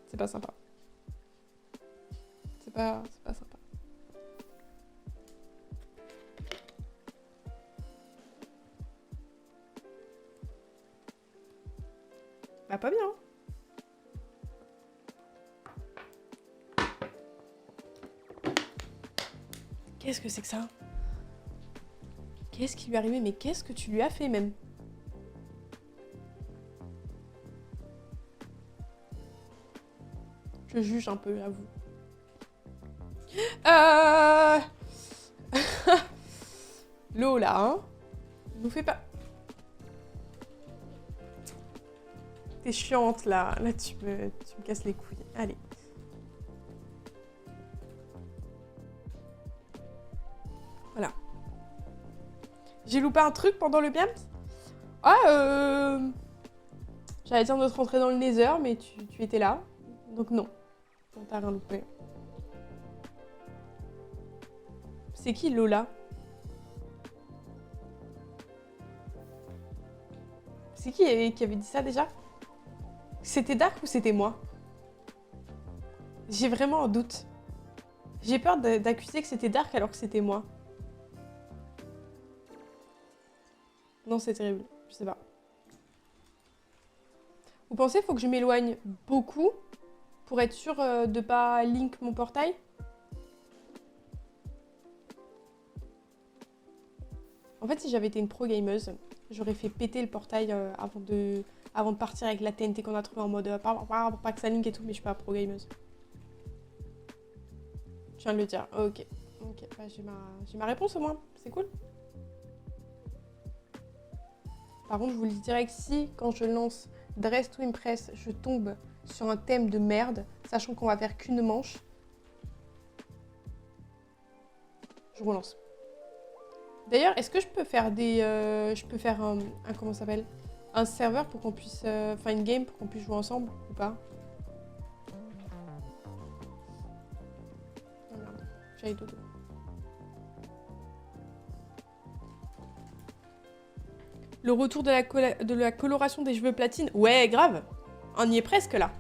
C'est pas sympa. C'est pas sympa. Bah pas bien. Hein. Qu'est-ce que c'est que ça? Qu'est-ce qui lui est arrivé? Mais qu'est-ce que tu lui as fait même? Je juge un peu, j'avoue. L'eau là, hein? Nous fais pas... T'es chiante là. Là tu me casses les couilles. Allez. Voilà. J'ai loupé un truc pendant le biams? Ah, j'allais dire de te rentrer dans le nether, mais tu étais là. Donc non. Non, t'as rien loupé. C'est qui Lola? C'est qui avait dit ça déjà? C'était Dark ou c'était moi? J'ai vraiment un doute. J'ai peur d'accuser que c'était Dark alors que c'était moi. Non, c'est terrible. Je sais pas. Vous pensez qu'il faut que je m'éloigne beaucoup pour être sûre de pas link mon portail? En fait, si j'avais été une pro gameuse, j'aurais fait péter le portail avant de partir avec la TNT qu'on a trouvé en mode pas que ça link et tout, mais je suis pas pro gameuse. Je viens de le dire. Ok. Ok, bah, j'ai ma réponse au moins. C'est cool. Par contre, je vous le dis direct, si quand je lance Dress to Impress, je tombe sur un thème de merde, sachant qu'on va faire qu'une manche, je relance. D'ailleurs, est-ce que je peux faire des... je peux faire comment ça s'appelle? Un serveur pour qu'on puisse... Enfin, une game pour qu'on puisse jouer ensemble ou pas? Oh merde, j'allais dodo. Le retour de la coloration des cheveux platine. Ouais, grave. On y est presque là.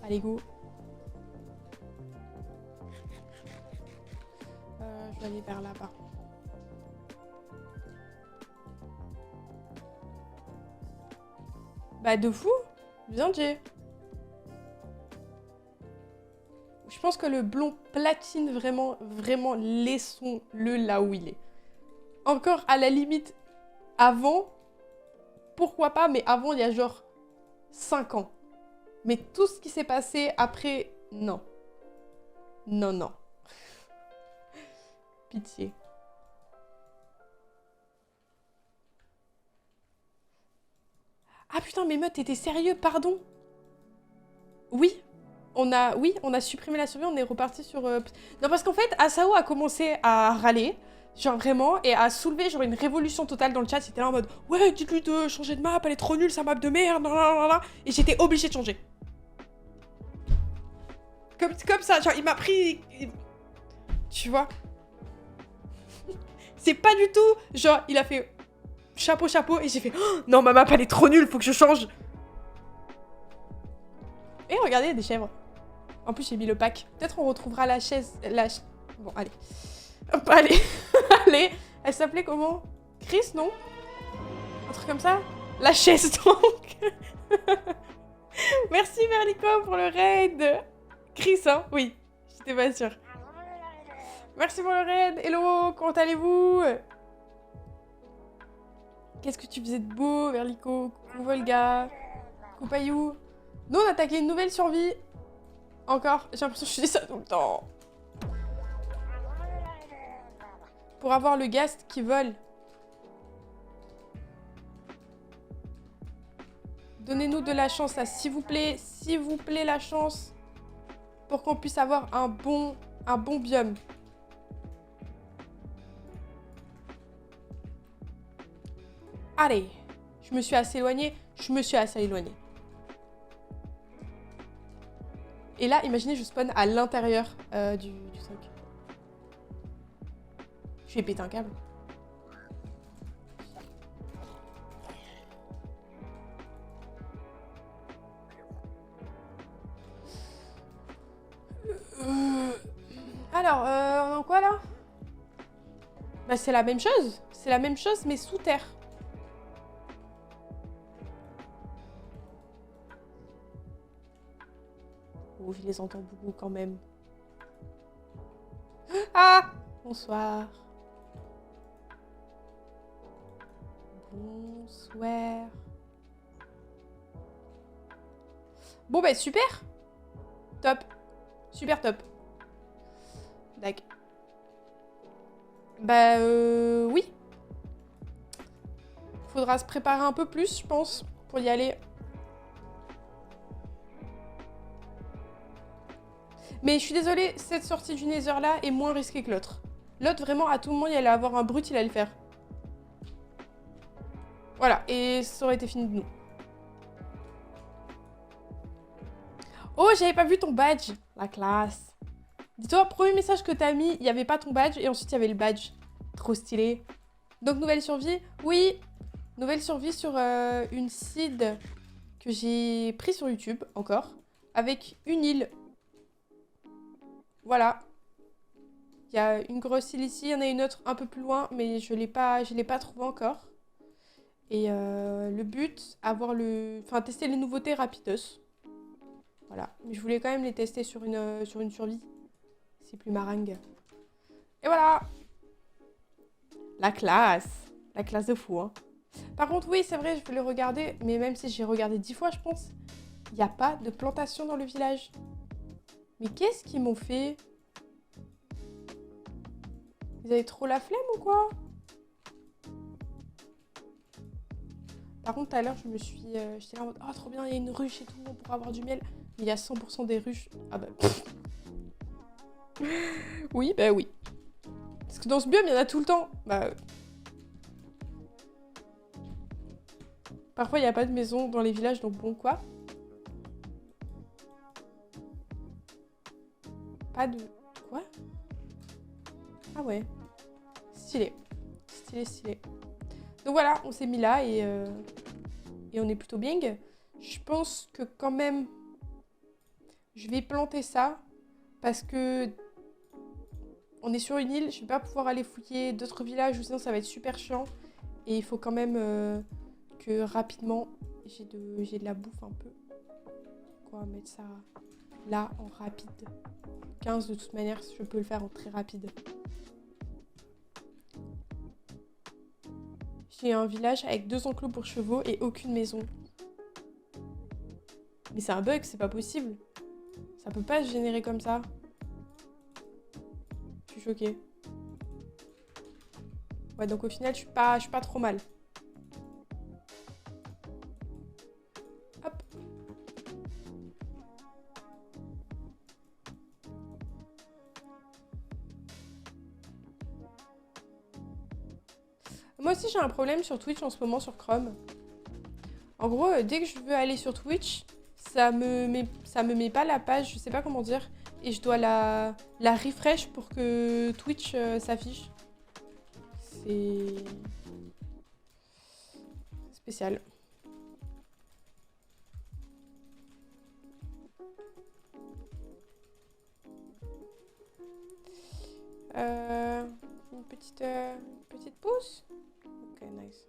Allez, go. Je vais aller vers là-bas. Bah, de fou. Bien, Jay. Je pense que le blond platine, vraiment, vraiment, laissons-le là où il est. Encore, à la limite, avant, pourquoi pas, mais avant, il y a genre 5 ans. Mais tout ce qui s'est passé après, non. Non, non. Pitié. Ah putain, mais meute, t'étais sérieux, pardon? Oui, on a supprimé la survie, on est reparti sur... Non, parce qu'en fait, Asao a commencé à râler, genre vraiment, et à soulever genre une révolution totale dans le chat. C'était là en mode, ouais, dites-lui de changer de map, elle est trop nulle, sa map de merde, blablabla. Et j'étais obligée de changer. Comme ça, genre, il m'a pris... Tu vois? C'est pas du tout, genre, il a fait chapeau, chapeau, et j'ai fait, oh, non, ma map, elle est trop nulle, faut que je change. Et regardez, il y a des chèvres. En plus, j'ai mis le pack. Peut-être on retrouvera la chaise... Bon, allez. Hop, allez. Allez. Elle s'appelait comment? Chris, non? Un truc comme ça? La chaise, donc. Merci, Merlico, pour le raid. Chris, hein? Oui. J'étais pas sûre. Merci pour le raid. Hello, comment allez-vous? Qu'est-ce que tu faisais de beau, Merlico? Coucou, Volga. Coucou, Payou. Nous, on a attaqué une nouvelle survie. Encore. J'ai l'impression que je dis ça tout le temps. Pour avoir le ghast qui vole. Donnez-nous de la chance, là, s'il vous plaît, la chance. Pour qu'on puisse avoir un bon biome. Allez. Je me suis assez éloignée. Et là, imaginez, je spawn à l'intérieur du truc. Je vais péter un câble. Alors, on est en quoi là? Bah c'est la même chose. C'est la même chose mais sous terre. Oh, je les entends beaucoup quand même. Ah! Bonsoir. Bonsoir. Bon bah super. Top. Super top. D'accord. Bah oui. Faudra se préparer un peu plus, je pense, pour y aller. Mais je suis désolée, cette sortie du Nether là est moins risquée que l'autre. L'autre, vraiment, à tout moment, il allait avoir un brut, il allait le faire. Voilà, et ça aurait été fini de nous. Oh, j'avais pas vu ton badge. La classe. Dis-toi, premier message que t'as mis, il n'y avait pas ton badge, et ensuite il y avait le badge. Trop stylé. Donc, nouvelle survie? Oui. Nouvelle survie sur une seed que j'ai pris sur YouTube, encore. Avec une île. Voilà. Il y a une grosse île ici, il y en a une autre un peu plus loin, mais je l'ai pas trouvée encore. Et le but, tester les nouveautés rapidos. Voilà. Mais je voulais quand même les tester sur une survie. C'est plus maringue. Et voilà. La classe. La classe de fou, hein. Par contre, oui, c'est vrai, je voulais regarder, mais même si j'ai regardé 10 fois, je pense, il n'y a pas de plantation dans le village. Mais qu'est-ce qu'ils m'ont fait? Vous avez trop la flemme ou quoi? Par contre, tout à l'heure, je me suis... j'étais là en mode, oh, trop bien, il y a une ruche et tout, on pourra avoir du miel. Mais il y a 100% des ruches. Ah bah... oui, bah oui. Parce que dans ce biome, il y en a tout le temps. Bah... Parfois, il n'y a pas de maison dans les villages, donc bon, quoi. Pas de... Quoi? Ah ouais. Stylé. Stylé, stylé. Donc voilà, on s'est mis là et on est plutôt bien. Je pense que quand même, je vais planter ça parce que on est sur une île, je vais pas pouvoir aller fouiller d'autres villages ou sinon ça va être super chiant. Et il faut quand même que rapidement, j'ai de la bouffe un peu. Quoi, mettre ça là en rapide. 15 de toute manière, je peux le faire en très rapide. J'ai un village avec 2 enclos pour chevaux et aucune maison. Mais c'est un bug, c'est pas possible. Ça peut pas se générer comme ça. Je suis choquée. Ouais, donc au final, je suis pas trop mal. Hop. Moi aussi, j'ai un problème sur Twitch en ce moment, sur Chrome. En gros, dès que je veux aller sur Twitch, ça me met pas la page, je sais pas comment dire. Et je dois la refresh pour que Twitch s'affiche. C'est spécial. Une petite pause. Ok, nice.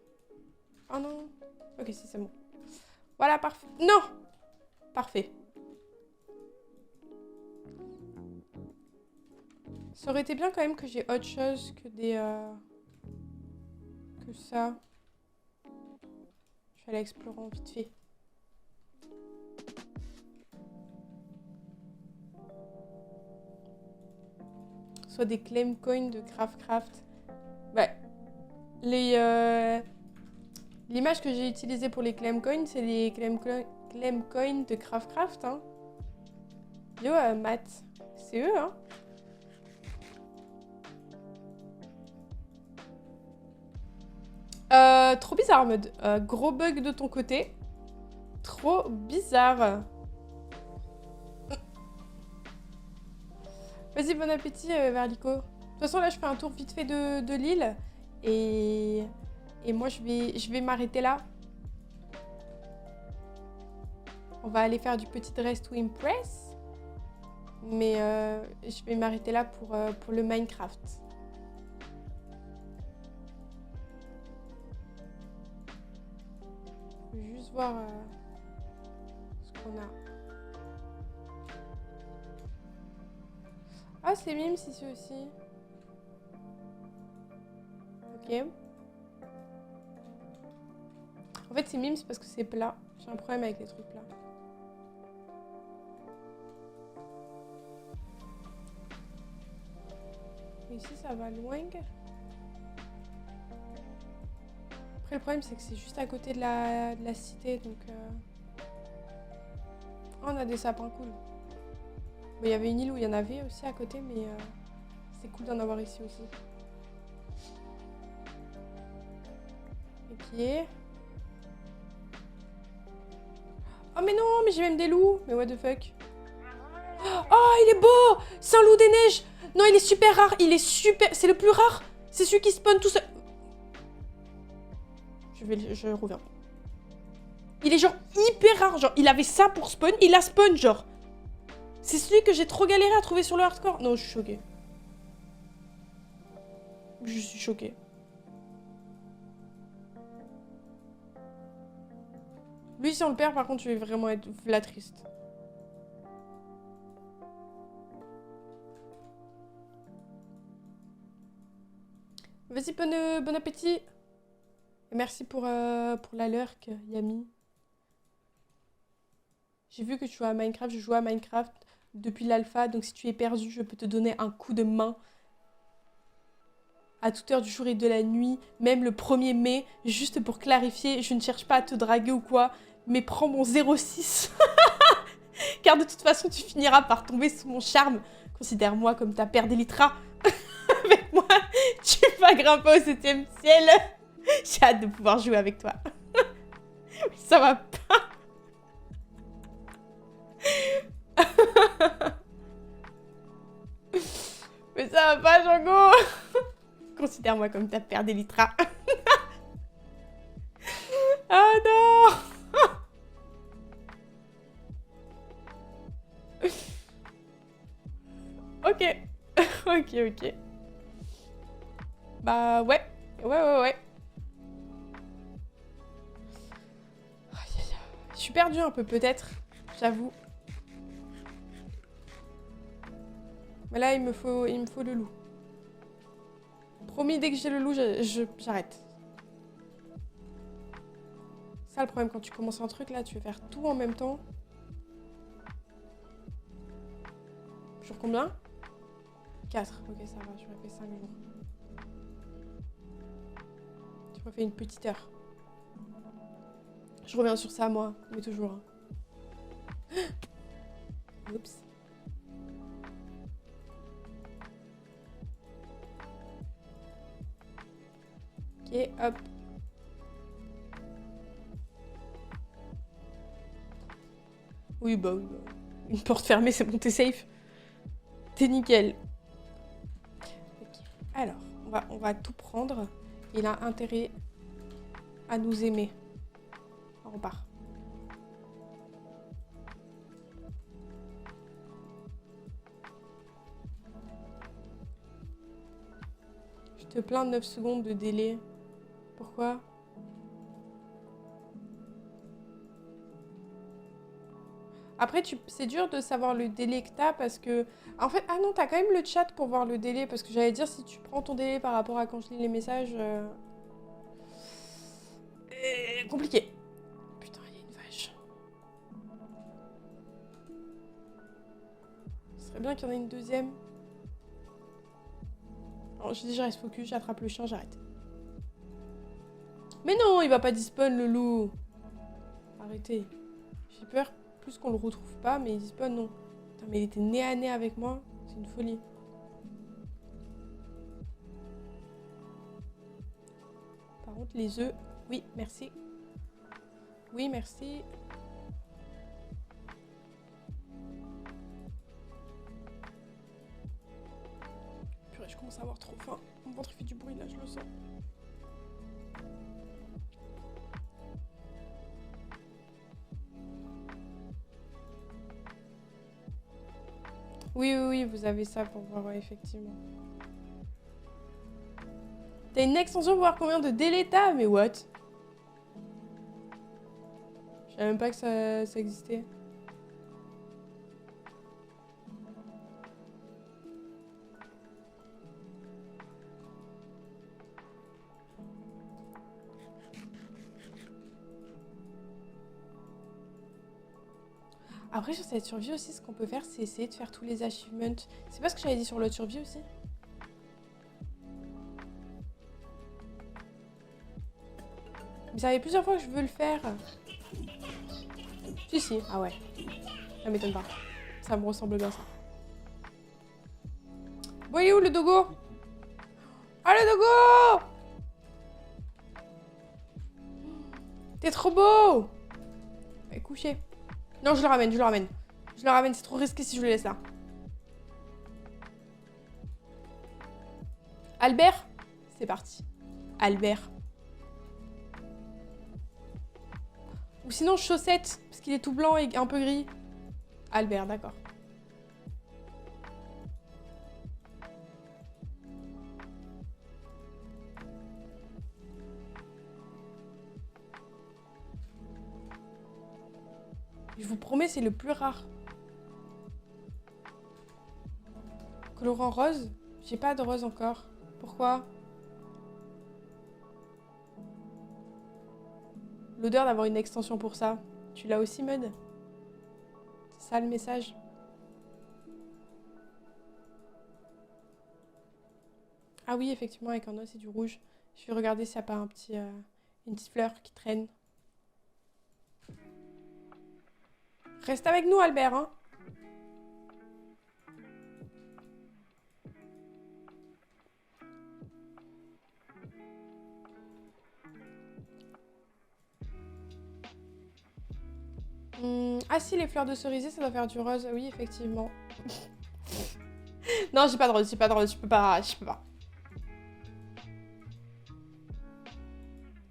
Oh non. Ok, si, c'est bon. Voilà, parfait. Non! Parfait. Ça aurait été bien quand même que j'ai autre chose que des... que ça. Je vais aller explorer vite fait. Soit des claim coins de Craftcraft. Ouais. L'image que j'ai utilisée pour les claim coins, c'est les claim coins de Craftcraft. Hein. Yo, Matt. C'est eux, hein. Trop bizarre, mode. Gros bug de ton côté. Trop bizarre. Vas-y, bon appétit, Verlico. De toute façon, là, je fais un tour vite fait de l'île. Et moi, je vais m'arrêter là. On va aller faire du petit dress to impress. Mais je vais m'arrêter là pour le Minecraft. Je vais juste voir ce qu'on a. Ah, c'est Mims ici aussi. Ok. En fait, c'est Mims parce que c'est plat. J'ai un problème avec les trucs plats. Ici, ça va loin. Après, le problème, c'est que c'est juste à côté de la cité, donc... Oh, on a des sapins cool. Bon, il y avait une île où il y en avait aussi à côté, mais c'est cool d'en avoir ici aussi. Ok. Oh, mais non, mais j'ai même des loups. Mais what the fuck. Oh, il est beau. C'est un loup des neiges. Non, il est super rare. Il est super... C'est le plus rare. C'est celui qui spawn tout seul. Je reviens. Il est genre hyper rare. Genre, il avait ça pour spawn. Il a spawn, genre. C'est celui que j'ai trop galéré à trouver sur le hardcore. Non, je suis choquée. Je suis choquée. Lui, si on le perd, par contre, je vais vraiment être la triste. Vas-y, bon appétit. Et merci pour la lurk, Yami. J'ai vu que tu joues à Minecraft. Je joue à Minecraft depuis l'alpha. Donc si tu es perdu, je peux te donner un coup de main. À toute heure du jour et de la nuit. Même le 1er mai. Juste pour clarifier, je ne cherche pas à te draguer ou quoi. Mais prends mon 06. Car de toute façon, tu finiras par tomber sous mon charme. Considère-moi comme ta paire d'Elytra. Avec moi, va grimper au 7e ciel. J'ai hâte de pouvoir jouer avec toi. Ça va pas. Mais ça va pas, Django. Considère-moi comme ta père d'Elytra. Ah non. Ok. Ok, ok. Bah ouais. Ouais. Je suis perdue un peu peut-être, j'avoue. Mais là il me faut le loup. Promis, dès que j'ai le loup, j'arrête. Ça le problème quand tu commences un truc là, tu veux faire tout en même temps. Jour combien? 4. Ok, ça va, j'aurais fait 5 jours. Tu refais une petite heure. Je reviens sur ça moi, mais toujours. Hein. Oups. Ok, hop. Oui, bah. Une porte fermée, c'est bon, t'es safe. T'es nickel. Okay. Alors, on va tout prendre. Il a intérêt à nous aimer. On repart. Je te plains de 9 secondes de délai. Pourquoi? Après, c'est dur de savoir le délai que t'as parce que... En fait, ah non, t'as quand même le chat pour voir le délai. Parce que j'allais dire, si tu prends ton délai par rapport à quand je lis les messages... compliqué. Putain, il y a une vache. Ce serait bien qu'il y en ait une deuxième. Alors, je dis, je reste focus, j'attrape le chien, j'arrête. Mais non, il va pas despawn, le loup. Arrêtez. J'ai peur plus qu'on le retrouve pas, mais il despawn, non. Putain, mais il était nez à nez avec moi. C'est une folie. Par contre, les œufs... Oui, merci. Oui, merci. Purée, je commence à avoir trop faim. Mon ventre fait du bruit, là, je le sens. Oui, vous avez ça pour voir, ouais, effectivement. T'as une extension pour voir combien de délais t'as? Mais what? Je savais même pas que ça existait. Après, sur cette survie aussi, ce qu'on peut faire, c'est essayer de faire tous les achievements. C'est pas ce que j'avais dit sur l'autre survie aussi? Mais ça fait plusieurs fois que je veux le faire. Si. Ah ouais. Ça m'étonne pas. Ça me ressemble bien, ça. Bon, il est où, le dogo? Ah, le dogo! T'es trop beau! Et couché. Non, je le ramène. Je le ramène, c'est trop risqué si je le laisse là. Albert? C'est parti. Albert. Ou sinon Chaussette, parce qu'il est tout blanc et un peu gris. Albert, d'accord. Je vous promets, c'est le plus rare. Colorant rose? J'ai pas de rose encore. Pourquoi? L'odeur d'avoir une extension pour ça. Tu l'as aussi, Mud? C'est ça le message? Ah oui, effectivement, avec un os et du rouge. Je vais regarder s'il n'y a pas un petit, une petite fleur qui traîne. Reste avec nous, Albert, hein? Ah si, les fleurs de cerisier, ça doit faire du rose. Oui, effectivement. Non, j'ai pas de rose, j'ai pas de rose. Je peux pas, je peux pas.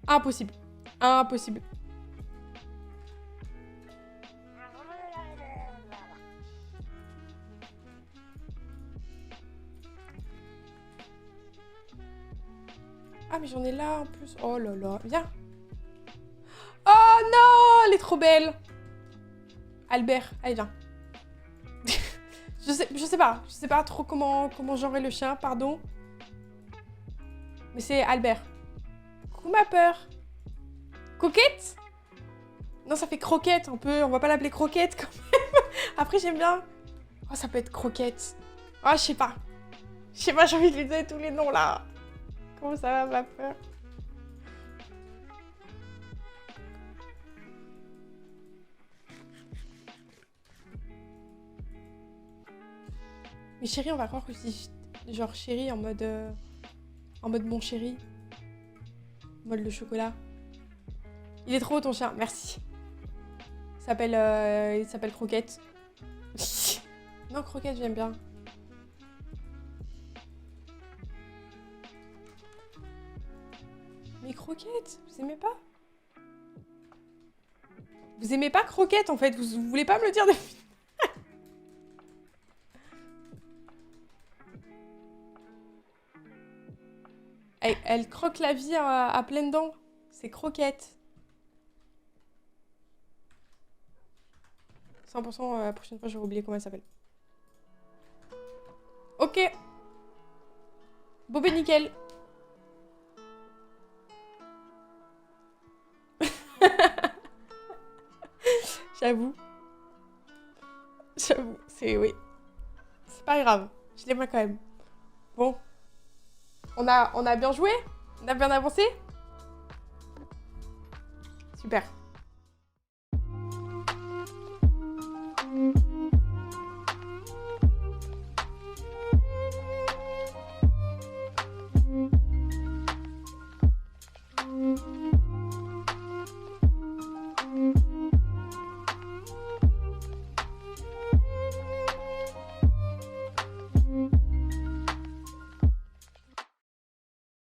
Impossible. Impossible. Ah, mais j'en ai là en plus. Oh là là. Viens. Oh non, elle est trop belle. Albert, allez, viens. Je sais pas trop comment genrer le chien, pardon. Mais c'est Albert. Coucou ma peur. Coquette? Non, ça fait croquette, on va pas l'appeler croquette quand même. Après, j'aime bien. Oh, ça peut être croquette. Oh, je sais pas. J'ai envie de lui donner tous les noms là. Comment ça va, ma peur? Mais chérie, on va croire que je dis genre chérie en mode mon chéri. En mode le chocolat. Il est trop haut ton chien, merci. Il s'appelle Croquette. Non, Croquette, j'aime bien. Mais Croquette, vous aimez pas? Vous aimez pas Croquette en fait, vous voulez pas me le dire depuis... Elle croque la vie à pleines dents. C'est Croquette. 100%, la prochaine fois, j'aurais oublié comment elle s'appelle. Ok. Bon, ben nickel. J'avoue. J'avoue, c'est... Oui. C'est pas grave. Je l'aime quand même. Bon. On a bien joué? On a bien avancé? Super.